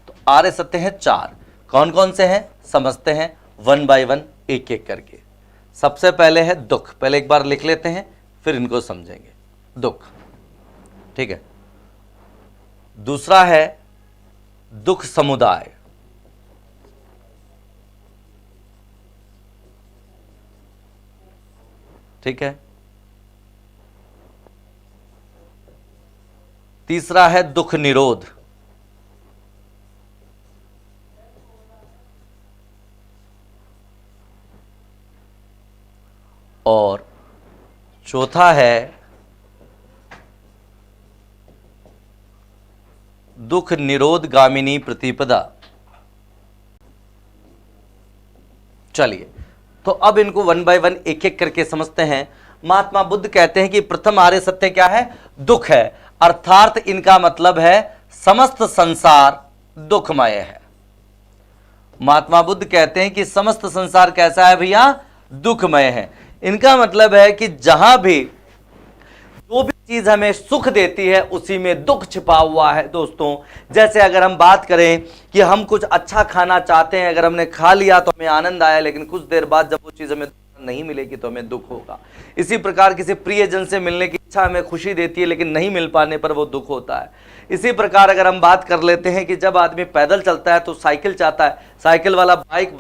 तो आर्य सत्य हैं 4, कौन कौन से हैं समझते हैं वन बाय वन, एक एक करके। सबसे पहले है दुख, पहले एक बार लिख लेते हैं फिर इनको समझेंगे। दुख, ठीक है। दूसरा है दुख समुदाय, ठीक है। तीसरा है दुख निरोध, और चौथा है दुख निरोध गामिनी प्रतिपदा। चलिए तो अब इनको वन बाय वन एक एक करके समझते हैं। महात्मा बुद्ध कहते हैं कि प्रथम आर्य सत्य क्या है, दुख है। अर्थात इनका मतलब है समस्त संसार दुखमय है। महात्मा बुद्ध कहते हैं कि समस्त संसार कैसा है भैया, दुखमय है। इनका मतलब है कि जहां भी जो भी चीज हमें सुख देती है उसी में दुख छिपा हुआ है दोस्तों। जैसे अगर हम बात करें कि हम कुछ अच्छा खाना चाहते हैं, अगर हमने खा लिया तो हमें आनंद आया, लेकिन कुछ देर बाद जब वो चीज हमें नहीं मिलेगी तो हमें दुख होगा। इसी प्रकार किसी प्रियजन से मिलने की इच्छा हमें खुशी देती है, लेकिन नहीं मिल पाने पर वो दुख होता है। इसी प्रकार अगर हम बात कर लेते हैं कि जब आदमी पैदल चलता है तो साइकिल चाहता है, साइकिल वाला बाइक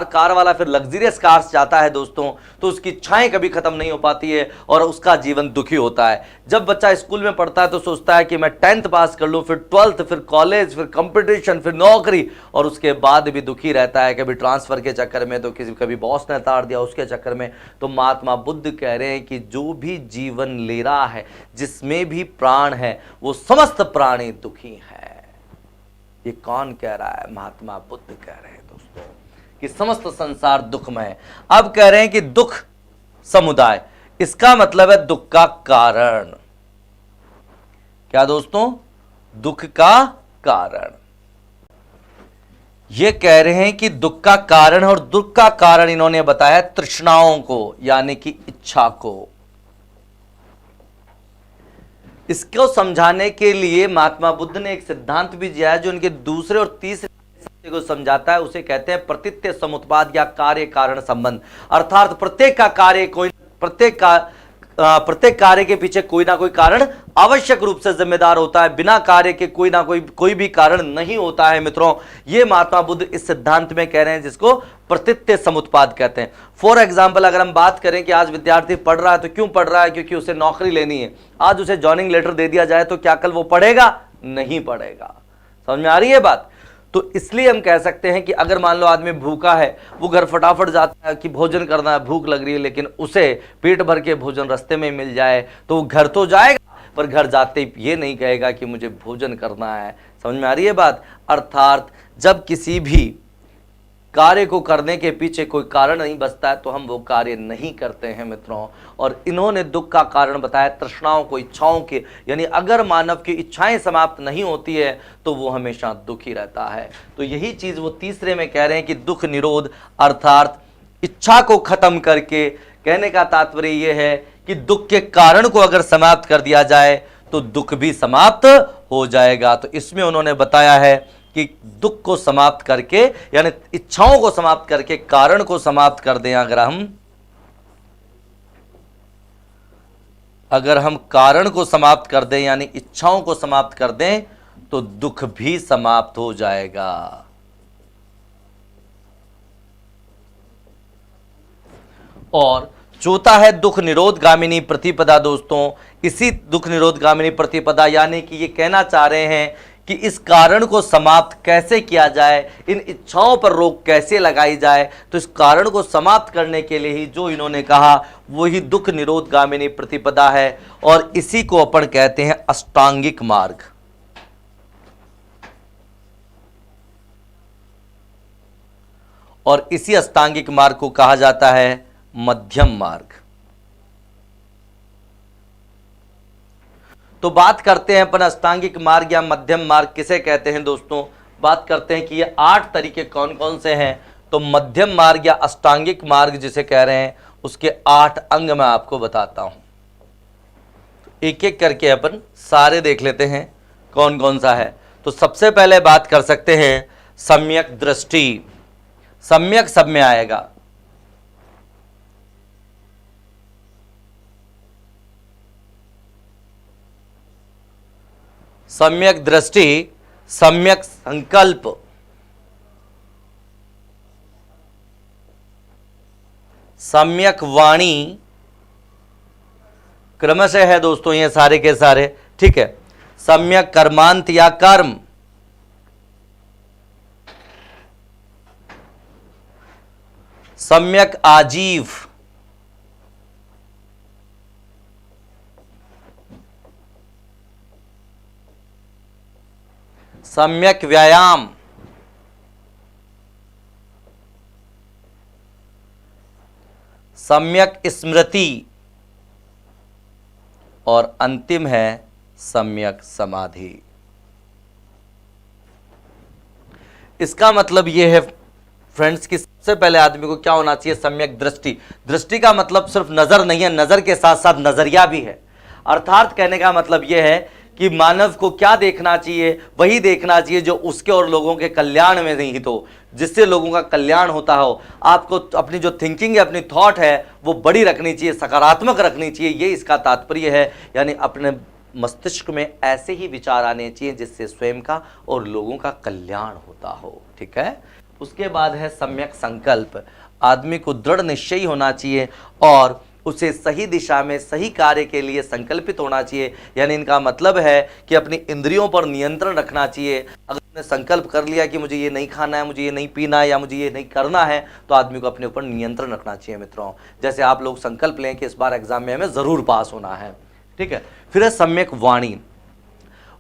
कार वाला फिर लग्जरियस कार्स जाता है दोस्तों, तो उसकी इच्छाएं कभी खत्म नहीं हो पाती है और उसका जीवन दुखी होता है। जब बच्चा स्कूल में पढ़ता है तो सोचता है कि मैं 10th पास कर लूं, फिर 12th, फिर कॉलेज, फिर कंपटीशन, फिर नौकरी, और उसके बाद भी दुखी रहता है, कभी ट्रांसफर के चक्कर में, तो कभी बॉस ने ताड़ दिया उसके चक्कर में। तो महात्मा बुद्ध कह रहे हैं कि जो भी जीवन ले रहा है, जिसमें भी प्राण है, वो समस्त प्राणी दुखी है। ये कौन कह रहा है? महात्मा बुद्ध कह रहे हैं दोस्तों कि समस्त संसार दुखमय है। अब कह रहे हैं कि दुख समुदाय, इसका मतलब है दुख का कारण। क्या दोस्तों? दुख का कारण। ये कह रहे हैं कि दुख का कारण, और दुख का कारण इन्होंने बताया तृष्णाओं को, यानी कि इच्छा को। इसको समझाने के लिए महात्मा बुद्ध ने एक सिद्धांत भी दिया है जो उनके दूसरे और तीसरे सत्य को समझाता है। उसे कहते हैं प्रतीत्य समुत्पाद या कार्य कारण संबंध। अर्थात प्रत्येक कार्य के पीछे कोई ना कोई कारण आवश्यक रूप से जिम्मेदार होता है। बिना कार्य के कोई भी कारण नहीं होता है मित्रों। ये महात्मा बुद्ध इस सिद्धांत में कह रहे हैं, जिसको प्रतीत्य समुत्पाद कहते हैं। फॉर एग्जाम्पल, अगर हम बात करें कि आज विद्यार्थी पढ़ रहा है, तो क्यों पढ़ रहा है? क्योंकि उसे नौकरी लेनी है। आज उसे जॉइनिंग लेटर दे दिया जाए तो क्या कल वो पढ़ेगा? नहीं पढ़ेगा। समझ में आ रही है बात? तो इसलिए हम कह सकते हैं कि अगर मान लो आदमी भूखा है, वो घर फटाफट जाता है कि भोजन करना है, भूख लग रही है, लेकिन उसे पेट भर के भोजन रास्ते में मिल जाए तो वो घर तो जाएगा, पर घर जाते ही ये नहीं कहेगा कि मुझे भोजन करना है। समझ में आ रही है बात? अर्थात जब किसी भी कार्य को करने के पीछे कोई कारण नहीं बचता है तो हम वो कार्य नहीं करते हैं मित्रों। और इन्होंने दुख का कारण बताया तृष्णाओं को, इच्छाओं के, यानी अगर मानव की इच्छाएं समाप्त नहीं होती है तो वो हमेशा दुखी रहता है। तो यही चीज वो तीसरे में कह रहे हैं कि दुख निरोध, अर्थात इच्छा को खत्म करके। कहने का तात्पर्य यह है कि दुख के कारण को अगर समाप्त कर दिया जाए तो दुख भी समाप्त हो जाएगा। तो इसमें उन्होंने बताया है कि दुख को समाप्त करके, यानी इच्छाओं को समाप्त करके कारण को समाप्त कर दें। अगर हम कारण को समाप्त कर दें, यानी इच्छाओं को समाप्त कर दें, तो दुख भी समाप्त हो जाएगा। और चौथा है दुख निरोधगामिनी प्रतिपदा दोस्तों। इसी दुख निरोधगामिनी प्रतिपदा, यानी कि ये कहना चाह रहे हैं कि इस कारण को समाप्त कैसे किया जाए, इन इच्छाओं पर रोक कैसे लगाई जाए। तो इस कारण को समाप्त करने के लिए ही जो इन्होंने कहा वही दुख निरोधगामिनी प्रतिपदा है, और इसी को अपन कहते हैं अष्टांगिक मार्ग। और इसी अष्टांगिक मार्ग को कहा जाता है मध्यम मार्ग। तो बात करते हैं अपन अष्टांगिक मार्ग या मध्यम मार्ग किसे कहते हैं दोस्तों। बात करते हैं कि ये 8 तरीके कौन कौन से हैं। तो मध्यम मार्ग या अष्टांगिक मार्ग जिसे कह रहे हैं, उसके 8 अंग मैं आपको बताता हूं। एक एक करके अपन सारे देख लेते हैं कौन कौन सा है। तो सबसे पहले बात कर सकते हैं सम्यक दृष्टि। सम्यक सब में आएगा। सम्यक दृष्टि, सम्यक संकल्प, सम्यक वाणी, क्रमशः है दोस्तों ये सारे के सारे, ठीक है। सम्यक कर्मांत या कर्म, सम्यक आजीव, सम्यक व्यायाम, सम्यक स्मृति, और अंतिम है सम्यक समाधि। इसका मतलब यह है फ्रेंड्स कि सबसे पहले आदमी को क्या होना चाहिए, सम्यक दृष्टि। दृष्टि का मतलब सिर्फ नजर नहीं है, नजर के साथ साथ नजरिया भी है। अर्थात कहने का मतलब यह है कि मानव को क्या देखना चाहिए, वही देखना चाहिए जो उसके और लोगों के कल्याण में निहित हो, जिससे लोगों का कल्याण होता हो। आपको अपनी जो थिंकिंग है, अपनी थॉट है, वो बड़ी रखनी चाहिए, सकारात्मक रखनी चाहिए, ये इसका तात्पर्य है। यानी अपने मस्तिष्क में ऐसे ही विचार आने चाहिए जिससे स्वयं का और लोगों का कल्याण होता हो, ठीक है। उसके बाद है सम्यक संकल्प। आदमी को दृढ़ निश्चयी होना चाहिए और उसे सही दिशा में सही कार्य के लिए संकल्पित होना चाहिए। यानी इनका मतलब है कि अपनी इंद्रियों पर नियंत्रण रखना चाहिए। अगर उसने संकल्प कर लिया कि मुझे ये नहीं खाना है, मुझे ये नहीं पीना है या मुझे ये नहीं करना है, तो आदमी को अपने ऊपर नियंत्रण रखना चाहिए मित्रों। जैसे आप लोग संकल्प लें कि इस बार एग्जाम में हमें ज़रूर पास होना है, ठीक है। फिर है सम्यक वाणी।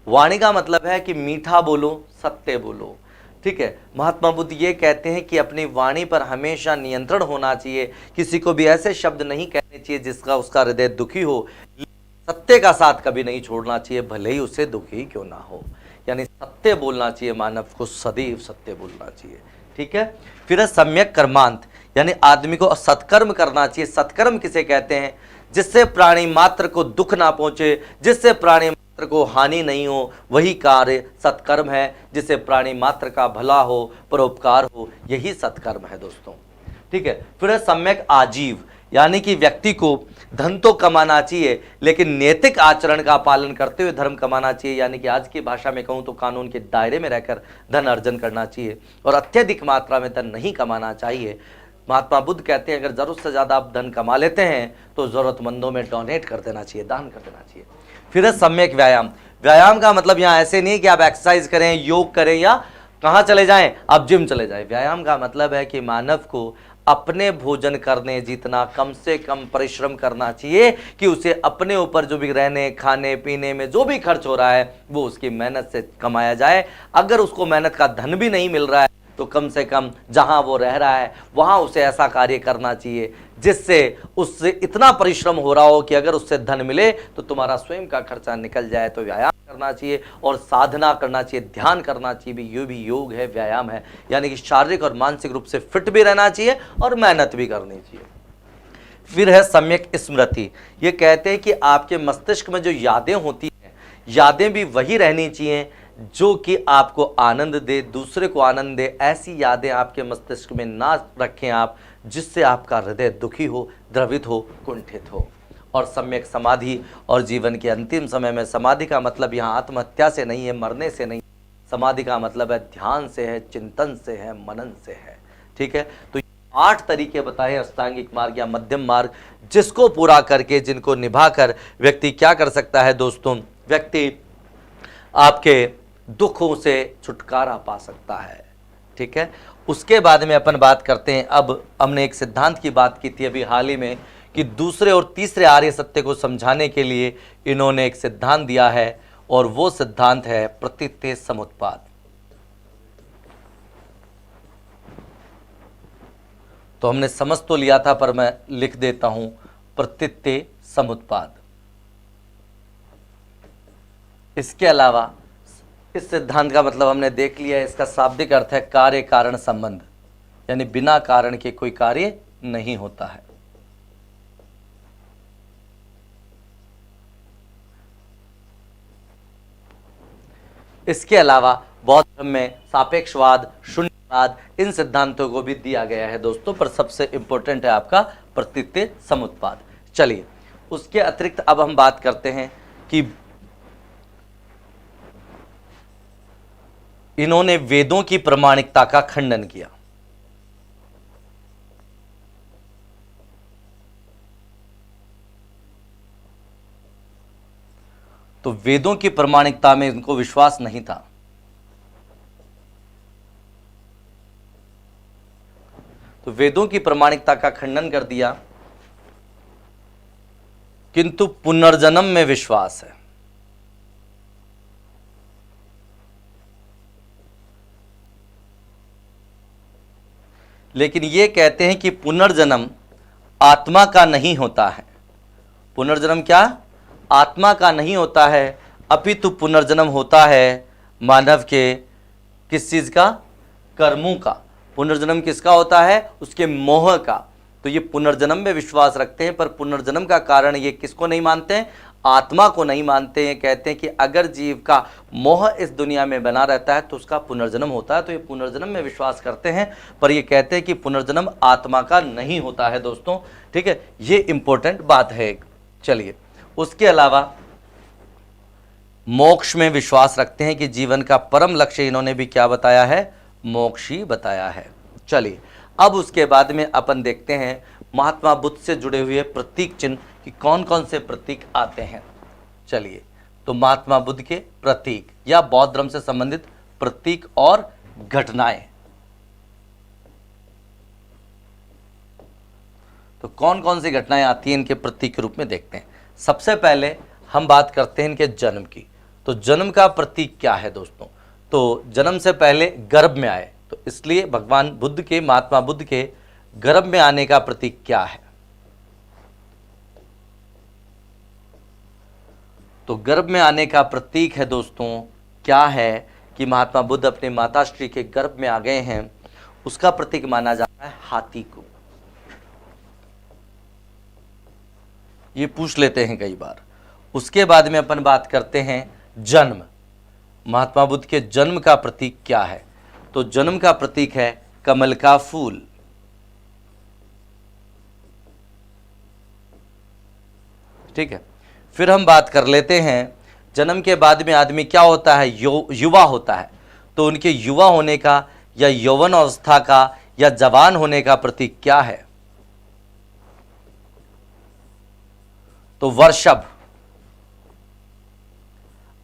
वाणी का मतलब है कि मीठा बोलो, सत्य बोलो, ठीक है। महात्मा बुद्ध ये कहते हैं कि अपनी वाणी पर हमेशा नियंत्रण होना चाहिए। किसी को भी ऐसे शब्द नहीं कहने चाहिए जिसका उसका हृदय दुखी हो। सत्य का साथ कभी नहीं छोड़ना चाहिए, भले ही उससे दुखी क्यों ना हो। यानी सत्य बोलना चाहिए, मानव को सदैव सत्य बोलना चाहिए, ठीक है। फिर है सम्यक कर्मांत, यानी आदमी को सत्कर्म करना चाहिए। सत्कर्म किसे कहते हैं? जिससे प्राणी मात्र को दुख ना पहुंचे, जिससे प्राणी को हानि नहीं हो, वही कार्य सत्कर्म है। जिसे प्राणी मात्र का भला हो, परोपकार हो, यही सत्कर्म है दोस्तों, ठीक है। फिर है सम्यक आजीव, यानी कि व्यक्ति को धन तो कमाना चाहिए लेकिन नैतिक आचरण का पालन करते हुए धर्म कमाना चाहिए। यानी कि आज की भाषा में कहूं तो कानून के दायरे में रहकर धन अर्जन करना चाहिए और अत्यधिक मात्रा में धन नहीं कमाना चाहिए। महात्मा बुद्ध कहते हैं अगर जरूरत से ज्यादा आप धन कमा लेते हैं तो जरूरतमंदों में डोनेट कर देना चाहिए, दान कर देना चाहिए। फिर है सम्यक व्यायाम। व्यायाम का मतलब यहाँ ऐसे नहीं कि आप एक्सरसाइज करें, योग करें या कहाँ चले जाएं, आप जिम चले जाएं। व्यायाम का मतलब है कि मानव को अपने भोजन करने जितना कम से कम परिश्रम करना चाहिए कि उसे अपने ऊपर जो भी रहने खाने पीने में जो भी खर्च हो रहा है वो उसकी मेहनत से कमाया जाए। अगर उसको मेहनत का धन भी नहीं मिल रहा है तो कम से कम जहां वो रह रहा है वहां उसे ऐसा कार्य करना चाहिए जिससे उससे इतना परिश्रम हो रहा हो कि अगर उससे धन मिले तो तुम्हारा स्वयं का खर्चा निकल जाए। तो व्यायाम करना चाहिए और साधना करना चाहिए, ध्यान करना चाहिए, भी ये भी योग है, व्यायाम है। यानी कि शारीरिक और मानसिक रूप से फिट भी रहना चाहिए और मेहनत भी करनी चाहिए। फिर है सम्यक स्मृति। ये कहते हैं कि आपके मस्तिष्क में जो यादें होती हैं, यादें भी वही रहनी चाहिए जो कि आपको आनंद दे, दूसरे को आनंद दे। ऐसी यादें आपके मस्तिष्क में ना रखें आप जिससे आपका हृदय दुखी हो, द्रवित हो, कुंठित हो। और सम्यक समाधि, और जीवन के अंतिम समय में समाधि का मतलब यहाँ आत्महत्या से नहीं है, मरने से नहीं। समाधि का मतलब है ध्यान से है, चिंतन से है, मनन से है, ठीक है। तो 8 तरीके बताए अष्टांगिक मार्ग या मध्यम मार्ग, जिसको पूरा करके, जिनको निभाकर व्यक्ति क्या कर सकता है दोस्तों, व्यक्ति आपके दुखों से छुटकारा पा सकता है, ठीक है। उसके बाद में अपन बात करते हैं, अब हमने एक सिद्धांत की बात की थी अभी हाल ही में कि दूसरे और तीसरे आर्य सत्य को समझाने के लिए इन्होंने एक सिद्धांत दिया है और वो सिद्धांत है प्रतीत्य समुत्पाद। तो हमने समझ तो लिया था पर मैं लिख देता हूं, प्रतीत्य समुत्पाद। इसके अलावा इस सिद्धांत का मतलब हमने देख लिया है, इसका शाब्दिक अर्थ है कार्य कारण संबंध, यानी बिना कारण के कोई कार्य नहीं होता है। इसके अलावा बौद्ध धर्म में सापेक्षवाद, शून्यवाद, इन सिद्धांतों को भी दिया गया है दोस्तों, पर सबसे इंपॉर्टेंट है आपका प्रतीत्य समुत्पाद। चलिए उसके अतिरिक्त अब हम बात करते हैं कि इन्होंने वेदों की प्रामाणिकता का खंडन किया। तो वेदों की प्रामाणिकता में इनको विश्वास नहीं था। तो वेदों की प्रामाणिकता का खंडन कर दिया, किंतु पुनर्जन्म में विश्वास है। लेकिन ये कहते हैं कि पुनर्जन्म आत्मा का नहीं होता है। पुनर्जन्म क्या? आत्मा का नहीं होता है, अपितु पुनर्जन्म होता है मानव के किस चीज का? कर्मों का। पुनर्जन्म किसका होता है? उसके मोह का। तो ये पुनर्जन्म में विश्वास रखते हैं, पर पुनर्जन्म का कारण ये किसको नहीं मानते हैं? आत्मा को नहीं मानते हैं। कहते हैं कि अगर जीव का मोह इस दुनिया में बना रहता है तो उसका पुनर्जन्म होता है। तो ये पुनर्जन्म में विश्वास करते हैं, पर ये कहते हैं कि पुनर्जन्म आत्मा का नहीं होता है दोस्तों, ठीक है। ये इंपॉर्टेंट बात है। चलिए उसके अलावा मोक्ष में विश्वास रखते हैं कि जीवन का परम लक्ष्य इन्होंने भी क्या बताया है? मोक्ष ही बताया है। चलिए अब उसके बाद में अपन देखते हैं महात्मा बुद्ध से जुड़े हुए प्रतीक चिन्ह कि कौन कौन से प्रतीक आते हैं। चलिए तो महात्मा बुद्ध के प्रतीक या बौद्ध धर्म से संबंधित प्रतीक और घटनाएं, तो कौन कौन सी घटनाएं आती हैं इनके प्रतीक के रूप में देखते हैं। सबसे पहले हम बात करते हैं इनके जन्म की। तो जन्म का प्रतीक क्या है दोस्तों? तो जन्म से पहले गर्भ में आए, तो इसलिए भगवान बुद्ध के, महात्मा बुद्ध के गर्भ में आने का प्रतीक क्या है? तो गर्भ में आने का प्रतीक है दोस्तों क्या है कि महात्मा बुद्ध अपने माताश्री के गर्भ में आ गए हैं, उसका प्रतीक माना जाता है हाथी को। ये पूछ लेते हैं कई बार। उसके बाद में अपन बात करते हैं जन्म। महात्मा बुद्ध के जन्म का प्रतीक क्या है? तो जन्म का प्रतीक है कमल का फूल। ठीक है, फिर हम बात कर लेते हैं जन्म के बाद में आदमी क्या होता है? युवा होता है। तो उनके युवा होने का या यौवन अवस्था का या जवान होने का प्रतीक क्या है? तो वर्षभ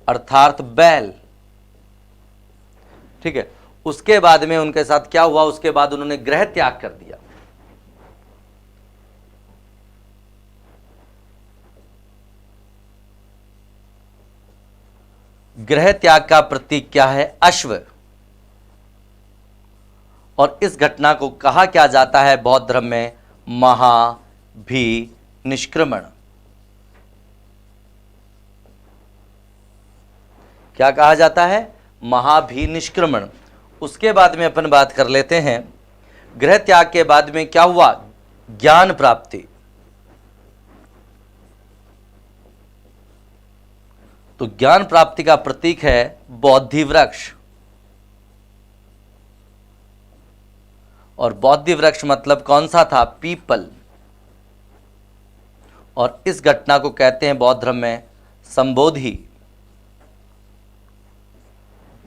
अर्थात बैल। ठीक है, उसके बाद में उनके साथ क्या हुआ? उसके बाद उन्होंने गृह त्याग कर दिया। गृह त्याग का प्रतीक क्या है? अश्व। और इस घटना को कहा क्या जाता है बौद्ध धर्म में? महाभिनिष्क्रमण। क्या कहा जाता है? महाभिनिष्क्रमण। उसके बाद में अपन बात कर लेते हैं गृह त्याग के बाद में क्या हुआ? ज्ञान प्राप्ति। तो ज्ञान प्राप्ति का प्रतीक है बोधि वृक्ष। और बोधि वृक्ष मतलब कौन सा था? पीपल। और इस घटना को कहते हैं बौद्ध धर्म में संबोधि।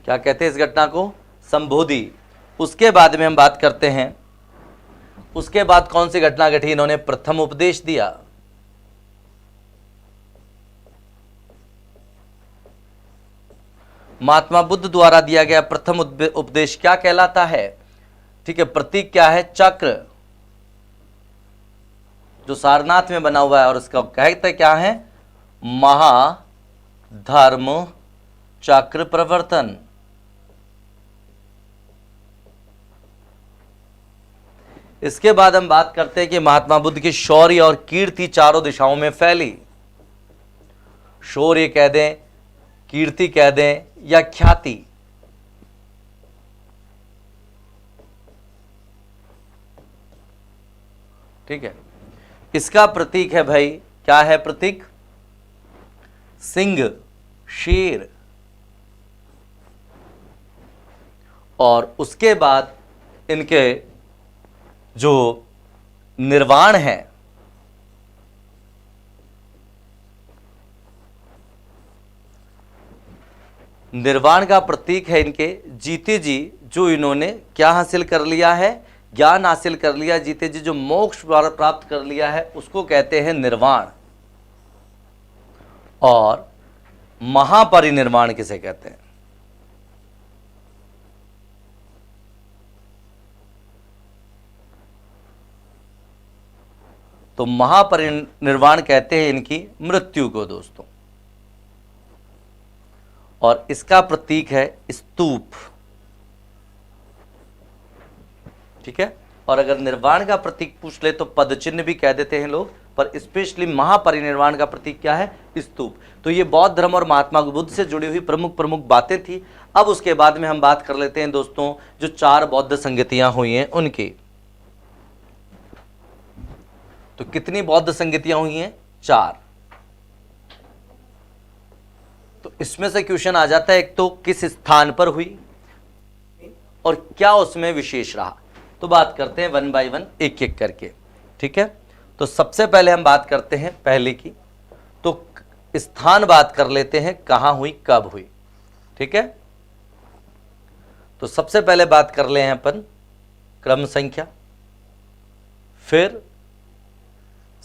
क्या कहते हैं इस घटना को? संबोधि। उसके बाद में हम बात करते हैं, उसके बाद कौन सी घटना घटी? इन्होंने प्रथम उपदेश दिया। महात्मा बुद्ध द्वारा दिया गया प्रथम उपदेश क्या कहलाता है? ठीक है, प्रतीक क्या है? चक्र, जो सारनाथ में बना हुआ है। और इसका कहते क्या है? महाधर्म चक्र प्रवर्तन। इसके बाद हम बात करते हैं कि महात्मा बुद्ध की शौर्य और कीर्ति चारों दिशाओं में फैली। शौर्य कह दें, कीर्ति कह दें या ख्याति। ठीक है, इसका प्रतीक है भाई, क्या है प्रतीक? सिंह, शेर। और उसके बाद इनके जो निर्वाण है, निर्वाण का प्रतीक है इनके जीते जी, जो इन्होंने क्या हासिल कर लिया है? ज्ञान हासिल कर लिया। जीते जी जो मोक्ष प्राप्त कर लिया है उसको कहते हैं निर्वाण। और महापरिनिर्वाण किसे कहते हैं? तो महापरिनिर्वाण कहते हैं इनकी मृत्यु को दोस्तों। और इसका प्रतीक है स्तूप। ठीक है, और अगर निर्वाण का प्रतीक पूछ ले तो पद चिन्ह भी कह देते हैं लोग, पर स्पेशली महापरिनिर्वाण का प्रतीक क्या है? स्तूप। तो ये बौद्ध धर्म और महात्मा बुद्ध से जुड़ी हुई प्रमुख प्रमुख बातें थी। अब उसके बाद में हम बात कर लेते हैं दोस्तों जो 4 बौद्ध संगतियां हुई हैं उनकी। तो कितनी बौद्ध संगतियां हुई हैं? 4। तो इसमें से क्वेश्चन आ जाता है, एक तो किस स्थान पर हुई और क्या उसमें विशेष रहा। तो बात करते हैं 1 बाय 1 एक एक करके। ठीक है, तो सबसे पहले हम बात करते हैं पहले की। तो स्थान बात कर लेते हैं, कहां हुई, कब हुई। ठीक है, तो सबसे पहले बात कर ले हैं अपन क्रम संख्या, फिर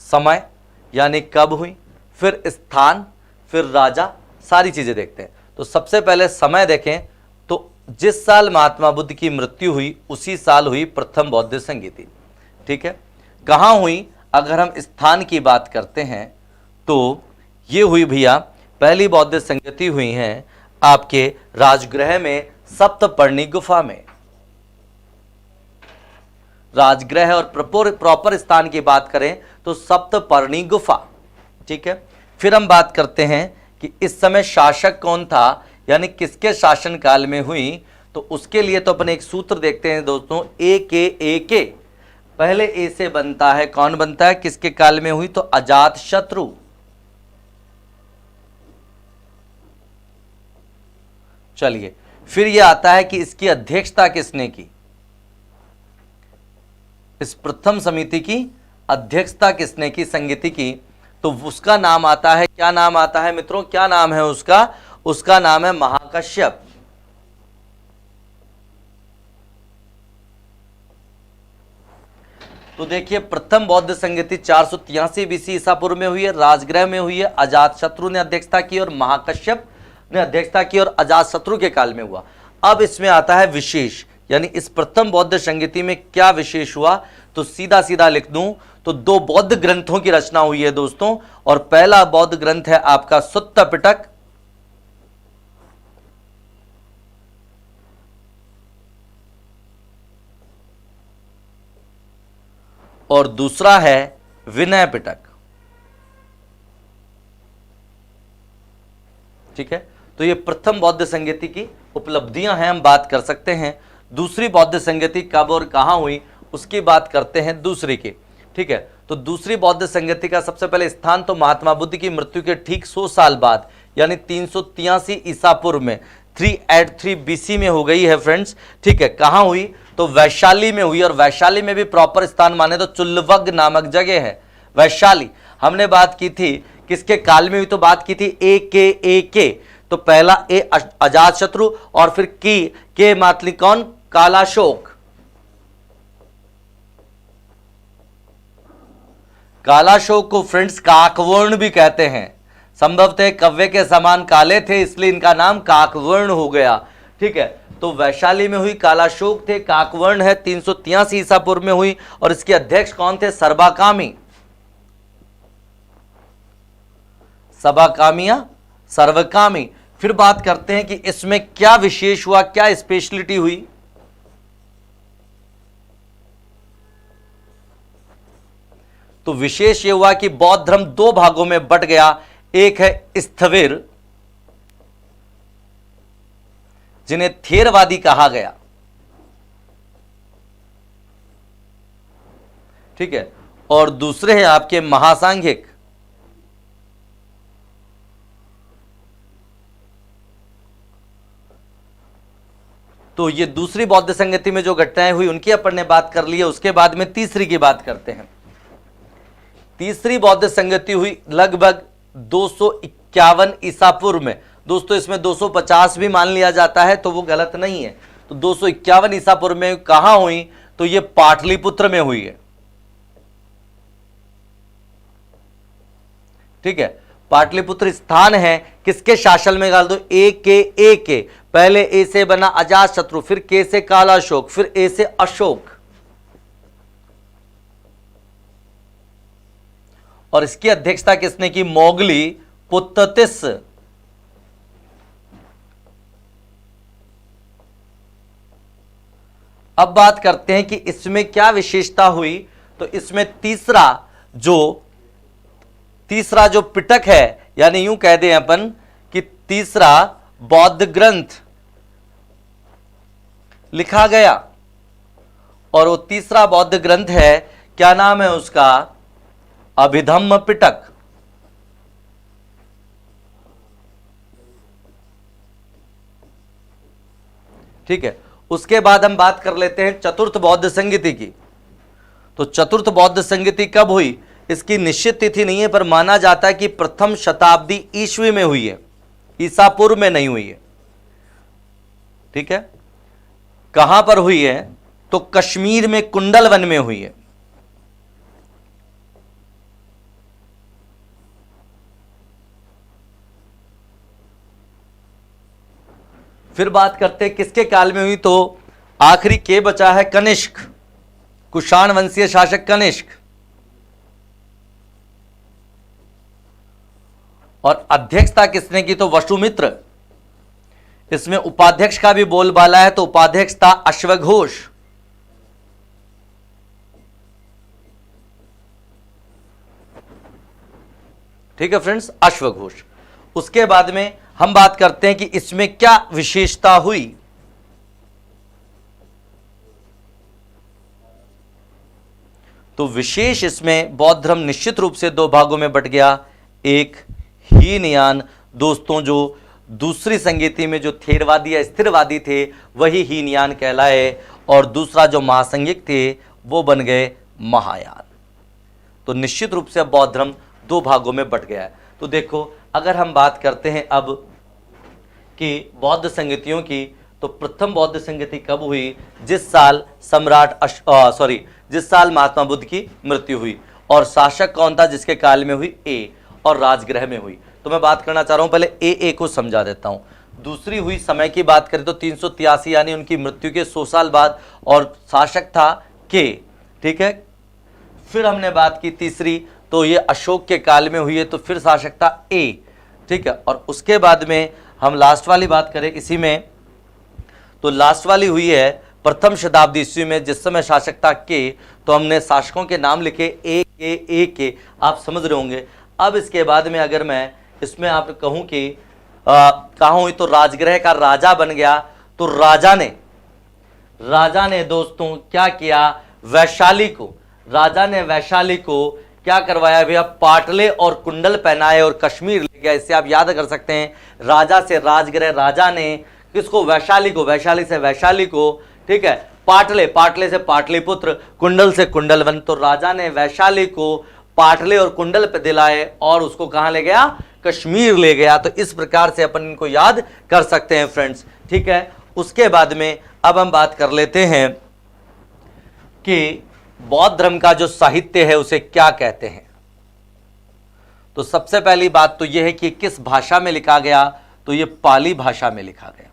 समय यानी कब हुई, फिर स्थान, फिर राजा, सारी चीजें देखते हैं। तो सबसे पहले समय देखें तो जिस साल महात्मा बुद्ध की मृत्यु हुई उसी साल हुई प्रथम बौद्ध संगीति। ठीक है, कहां हुई? अगर हम स्थान की बात करते हैं तो ये हुई भैया, पहली बौद्ध संगति हुई है आपके राजगृह में सप्तपर्णी गुफा में। राजगृह और प्रॉपर स्थान की बात करें तो सप्तपर्णी गुफा। ठीक है, फिर हम बात करते हैं कि इस समय शासक कौन था, यानी किसके शासन काल में हुई। तो उसके लिए तो अपन एक सूत्र देखते हैं दोस्तों, ए के पहले ए से बनता है, कौन बनता है, किसके काल में हुई? तो अजात शत्रु। चलिए, फिर यह आता है कि इसकी अध्यक्षता किसने की, इस प्रथम समिति की अध्यक्षता किसने की, संगीति की? तो उसका नाम आता है, क्या नाम आता है मित्रों, क्या नाम है उसका? उसका नाम है महाकश्यप। तो देखिए, प्रथम बौद्ध संगति 483 बीसी ईसा पूर्व में हुई है, राजगृह में हुई है, अजात शत्रु ने अध्यक्षता की और महाकश्यप ने अध्यक्षता की और अजात शत्रु के काल में हुआ। अब इसमें आता है विशेष, यानी इस प्रथम बौद्ध संगति में क्या विशेष हुआ? तो सीधा सीधा लिख दूं तो दो बौद्ध ग्रंथों की रचना हुई है दोस्तों, और पहला बौद्ध ग्रंथ है आपका सुत्त पिटक, और दूसरा है विनय पिटक। ठीक है, तो ये प्रथम बौद्ध संगति की उपलब्धियां हैं, हम बात कर सकते हैं। दूसरी बौद्ध संगति कब और कहां हुई उसकी बात करते हैं दूसरी की। ठीक है, तो दूसरी बौद्ध संगति का सबसे पहले स्थान तो महात्मा बुद्ध की मृत्यु के ठीक 100 साल बाद यानी 383 ईसा पूर्व में 383 बीसी में हो गई है फ्रेंड्स। ठीक है, कहां हुई? तो वैशाली में हुई, और वैशाली में भी प्रॉपर स्थान माने तो चुल्लवग नामक जगह है वैशाली। हमने बात की थी किसके काल में हुई, तो बात की थी ए के तो पहला ए अजात शत्रु और फिर के मातली कौन? कालाशोक। कालाशोक को फ्रेंड्स काकवर्ण भी कहते हैं, संभवतः कव्वे के समान काले थे इसलिए इनका नाम काकवर्ण हो गया। ठीक है, तो वैशाली में हुई, कालाशोक थे, काकवर्ण है 383 ईसा पूर्व में हुई, और इसके अध्यक्ष कौन थे? सर्वाकामी, सभाकामिया सर्वकामी। फिर बात करते हैं कि इसमें क्या विशेष हुआ, क्या स्पेशलिटी हुई? तो विशेष यह हुआ कि बौद्ध धर्म दो भागों में बट गया। एक है स्थविर, जिन्हें थेरवादी कहा गया। ठीक है, और दूसरे हैं आपके महासांघिक। तो ये दूसरी बौद्ध संगति में जो घटनाएं हुई उनकी अपन ने बात कर ली है। उसके बाद में तीसरी की बात करते हैं। तीसरी बौद्ध संगति हुई लगभग 251 ईसा पूर्व में। दोस्तों इसमें 250 भी मान लिया जाता है तो वो गलत नहीं है। तो 251 ईसा पूर्व में कहां हुई? तो ये पाटलिपुत्र में हुई है। ठीक है, पाटलिपुत्र स्थान है किसके शासन में? गाल दो ए के पहले ए से बना अजात शत्रु, फिर के से कालाशोक, फिर ए से अशोक, और इसकी अध्यक्षता किसने की? मोगली पुत्ततिस। अब बात करते हैं कि इसमें क्या विशेषता हुई। तो इसमें तीसरा जो पिटक है, यानी यूं कह दें अपन कि तीसरा बौद्ध ग्रंथ लिखा गया, और वो तीसरा बौद्ध ग्रंथ है, क्या नाम है उसका? अभिधम्म पिटक। ठीक है, उसके बाद हम बात कर लेते हैं चतुर्थ बौद्ध संगति की। तो चतुर्थ बौद्ध संगति कब हुई इसकी निश्चित तिथि नहीं है, पर माना जाता है कि प्रथम शताब्दी ईस्वी में हुई है, ईसा पूर्व में नहीं हुई है। ठीक है, कहां पर हुई है? तो कश्मीर में कुंडल वन में हुई है। फिर बात करते हैं किसके काल में हुई, तो आखिरी के बचा है कनिष्क, कुषाण वंशीय शासक कनिष्क। और अध्यक्षता किसने की? तो वसुमित्र। इसमें उपाध्यक्ष का भी बोलबाला है, तो उपाध्यक्ष था अश्वघोष। ठीक है फ्रेंड्स, अश्वघोष। उसके बाद में हम बात करते हैं कि इसमें क्या विशेषता हुई। तो विशेष इसमें बौद्ध धर्म निश्चित रूप से दो भागों में बट गया। एक हीनयान दोस्तों, जो दूसरी संगीति में जो थेरवादी या स्थिरवादी थे वही हीनयान कहलाए, और दूसरा जो महासंगिक थे वो बन गए महायान। तो निश्चित रूप से अब बौद्ध धर्म दो भागों में बट गया है। तो देखो, अगर हम बात करते हैं अब कि बौद्ध संगतियों की, तो प्रथम बौद्ध संगति कब हुई? जिस साल जिस साल महात्मा बुद्ध की मृत्यु हुई। और शासक कौन था जिसके काल में हुई? ए, और राजगृह में हुई। तो मैं बात करना चाह रहा हूं, पहले ए को समझा देता हूं। दूसरी हुई समय की बात करें तो 383 यानी उनकी मृत्यु के 100 साल बाद, और शासक था के। ठीक है, फिर हमने बात की तीसरी, तो ये अशोक के काल में हुई है, तो फिर शासक था ए। ठीक है, और उसके बाद में हम लास्ट वाली बात करें इसी में, तो लास्ट वाली हुई है प्रथम शताब्दी ईस्वी में, जिस समय शासक था के। तो हमने शासकों के नाम लिखे ए के, आप समझ रहे होंगे। अब इसके बाद में अगर मैं इसमें आप कहूं कि कहाँ हुई, तो राजगृह का राजा बन गया। तो राजा ने दोस्तों क्या किया? वैशाली को क्या करवाया भैया? पाटले और कुंडल पहनाए और कश्मीर ले गया। इससे आप याद कर सकते हैं, राजा से राजगृह, राजा ने किसको? वैशाली से वैशाली को। ठीक है, पाटले से पाटलिपुत्र, कुंडल से कुंडलवन। तो राजा ने वैशाली को पाटले और कुंडल पे दिलाए और उसको कहां ले गया? कश्मीर ले गया। तो इस प्रकार से अपन इनको याद कर सकते हैं फ्रेंड्स। ठीक है, उसके बाद में अब हम बात कर लेते हैं कि बौद्ध धर्म का जो साहित्य है उसे क्या कहते हैं। तो सबसे पहली बात तो यह है कि किस भाषा में लिखा गया, तो यह पाली भाषा में लिखा गया।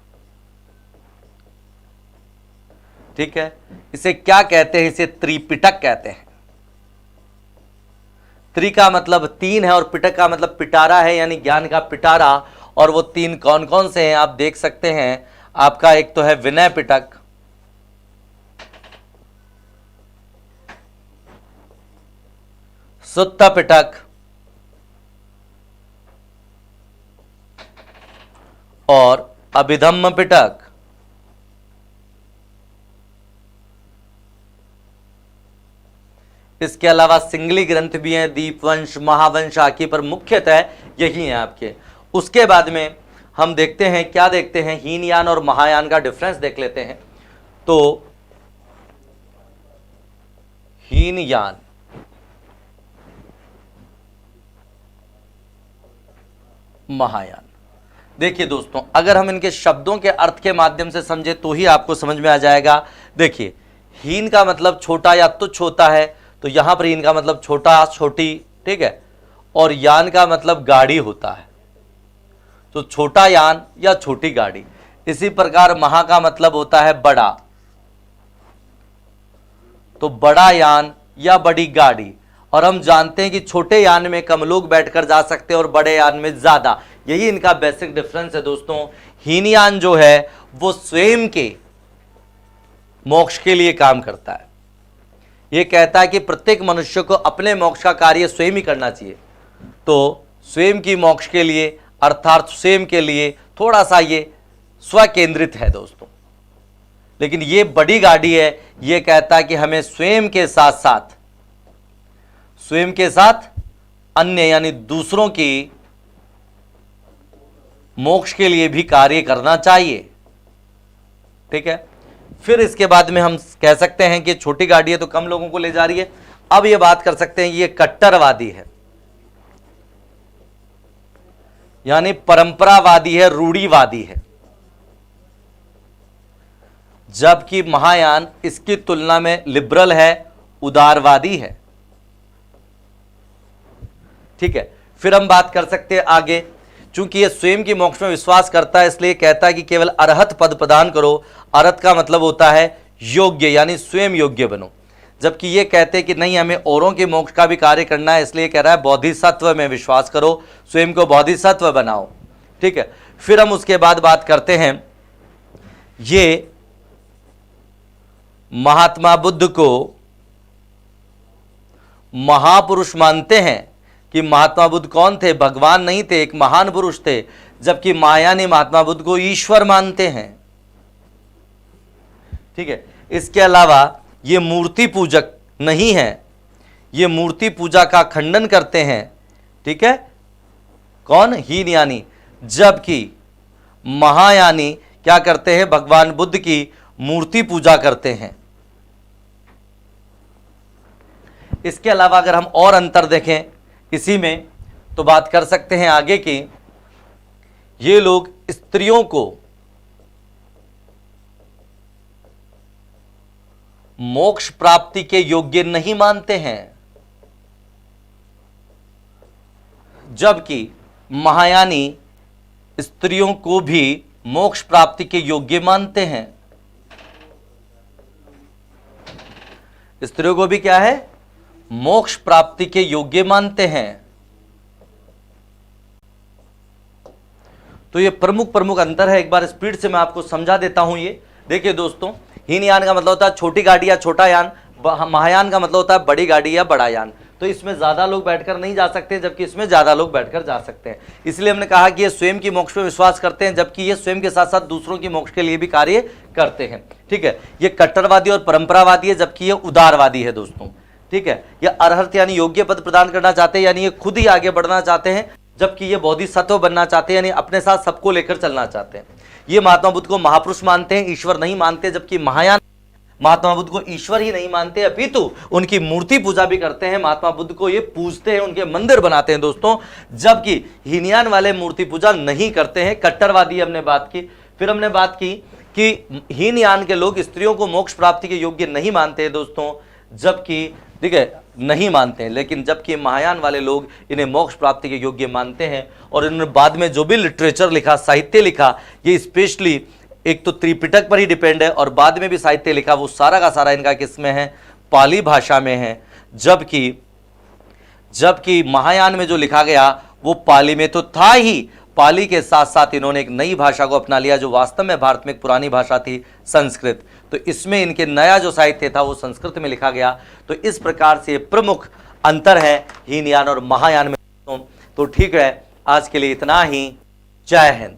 ठीक है, इसे क्या कहते हैं? इसे त्रिपिटक कहते हैं। त्रि का मतलब तीन है और पिटक का मतलब पिटारा है, यानी ज्ञान का पिटारा। और वो तीन कौन कौन से हैं आप देख सकते हैं। आपका एक तो है विनय पिटक, सुत्त पिटक और अभिधम्म पिटक। इसके अलावा सिंगली ग्रंथ भी हैं, दीपवंश, महावंश आदि, पर मुख्यतः यही है आपके। उसके बाद में हम देखते हैं, क्या देखते हैं? हीनयान और महायान का डिफरेंस देख लेते हैं। तो हीनयान, महायान, देखिए दोस्तों, अगर हम इनके शब्दों के अर्थ के माध्यम से समझे तो ही आपको समझ में आ जाएगा। देखिए, हीन का मतलब छोटा या तुच्छ होता है, तो यहां पर हीन का मतलब छोटा, छोटी। ठीक है, और यान का मतलब गाड़ी होता है, तो छोटा यान या छोटी गाड़ी। इसी प्रकार महा का मतलब होता है बड़ा, तो बड़ा यान या बड़ी गाड़ी। और हम जानते हैं कि छोटे यान में कम लोग बैठकर जा सकते हैं और बड़े यान में ज्यादा। यही इनका बेसिक डिफरेंस है दोस्तों। हीनयान जो है वो स्वयं के मोक्ष के लिए काम करता है। यह कहता है कि प्रत्येक मनुष्य को अपने मोक्ष का कार्य स्वयं ही करना चाहिए। तो स्वयं की मोक्ष के लिए, अर्थात स्वयं के लिए थोड़ा सा ये स्वकेंद्रित है दोस्तों। लेकिन ये बड़ी गाड़ी है, ये कहता है कि हमें स्वयं के साथ अन्य यानी दूसरों की मोक्ष के लिए भी कार्य करना चाहिए। ठीक है, फिर इसके बाद में हम कह सकते हैं कि छोटी गाड़ी है तो कम लोगों को ले जा रही है। अब ये बात कर सकते हैं ये कट्टरवादी है, यानी परंपरावादी है, रूढ़िवादी है। जबकि महायान इसकी तुलना में लिबरल है, उदारवादी है। ठीक है, फिर हम बात कर सकते हैं आगे। चूंकि यह स्वयं की मोक्ष में विश्वास करता है, इसलिए कहता है कि केवल अरहत पद प्रदान करो। अरहत का मतलब होता है योग्य, यानी स्वयं योग्य बनो। जबकि ये कहते हैं कि नहीं, हमें औरों के मोक्ष का भी कार्य करना है, इसलिए कह रहा है बोधिसत्व में विश्वास करो, स्वयं को बोधिसत्व बनाओ। ठीक है, फिर हम उसके बाद बात करते हैं, ये महात्मा बुद्ध को महापुरुष मानते हैं कि महात्मा बुद्ध कौन थे? भगवान नहीं थे, एक महान पुरुष थे। जबकि महायानी महात्मा बुद्ध को ईश्वर मानते हैं। ठीक है, इसके अलावा ये मूर्ति पूजक नहीं है, ये मूर्ति पूजा का खंडन करते हैं। ठीक है, कौन? हीनयानी। जबकि महायानी क्या करते हैं? भगवान बुद्ध की मूर्ति पूजा करते हैं। इसके अलावा अगर हम और अंतर देखें इसी में, तो बात कर सकते हैं आगे की, ये लोग स्त्रियों को मोक्ष प्राप्ति के योग्य नहीं मानते हैं, जबकि महायानी स्त्रियों को भी मोक्ष प्राप्ति के योग्य मानते हैं। स्त्रियों को भी क्या है? मोक्ष प्राप्ति के योग्य मानते हैं। तो ये प्रमुख प्रमुख अंतर है। एक बार स्पीड से मैं आपको समझा देता हूं। ये देखिए दोस्तों, हीनयान का मतलब होता है छोटी गाड़ी या छोटा यान, महायान का मतलब होता है बड़ी गाड़ी या बड़ा यान। तो इसमें ज्यादा लोग बैठकर नहीं जा सकते, जबकि इसमें ज्यादा लोग बैठकर जा सकते हैं। इसलिए हमने कहा कि ये स्वयं की मोक्ष में विश्वास करते हैं, जबकि ये स्वयं के साथ साथ दूसरों की मोक्ष के लिए भी कार्य करते हैं। ठीक है, ये कट्टरवादी और परंपरावादी है, जबकि ये उदारवादी है दोस्तों। ठीक है, ये अरहत यानी योग्य पद प्रदान करना चाहते हैं, यानी ये खुद ही आगे बढ़ना चाहते हैं, जबकि ये बोधिसत्व बनना चाहते हैं, यानी अपने साथ सबको लेकर चलना चाहते हैं। ये महात्मा बुद्ध को महापुरुष मानते हैं, ईश्वर नहीं मानते। जबकि महायान महात्मा बुद्ध को ईश्वर ही नहीं मानते, अपितु उनकी मूर्ति पूजा भी करते हैं। महात्मा बुद्ध को ये पूजते हैं, उनके मंदिर बनाते हैं दोस्तों। जबकि हीनयान वाले मूर्ति पूजा नहीं करते हैं, कट्टरवादी हमने बात की। फिर हमने बात की कि हीनयान के लोग स्त्रियों को मोक्ष प्राप्ति के योग्य नहीं मानते हैं दोस्तों, जबकि ठीक है नहीं मानते हैं। लेकिन जबकि महायान वाले लोग इन्हें मोक्ष प्राप्ति के योग्य मानते हैं। और इन्होंने बाद में जो भी लिटरेचर लिखा, साहित्य लिखा, ये स्पेशली एक तो त्रिपिटक पर ही डिपेंड है, और बाद में भी साहित्य लिखा वो सारा का सारा इनका किस में है? पाली भाषा में है। जबकि महायान में जो लिखा गया वो पाली में तो था ही, पाली के साथ साथ इन्होंने एक नई भाषा को अपना लिया, जो वास्तव में भारत में एक पुरानी भाषा थी, संस्कृत। तो इसमें इनके नया जो साहित्य था वो संस्कृत में लिखा गया। तो इस प्रकार से प्रमुख अंतर है हीनयान और महायान में। तो ठीक है, आज के लिए इतना ही। जय हिंद।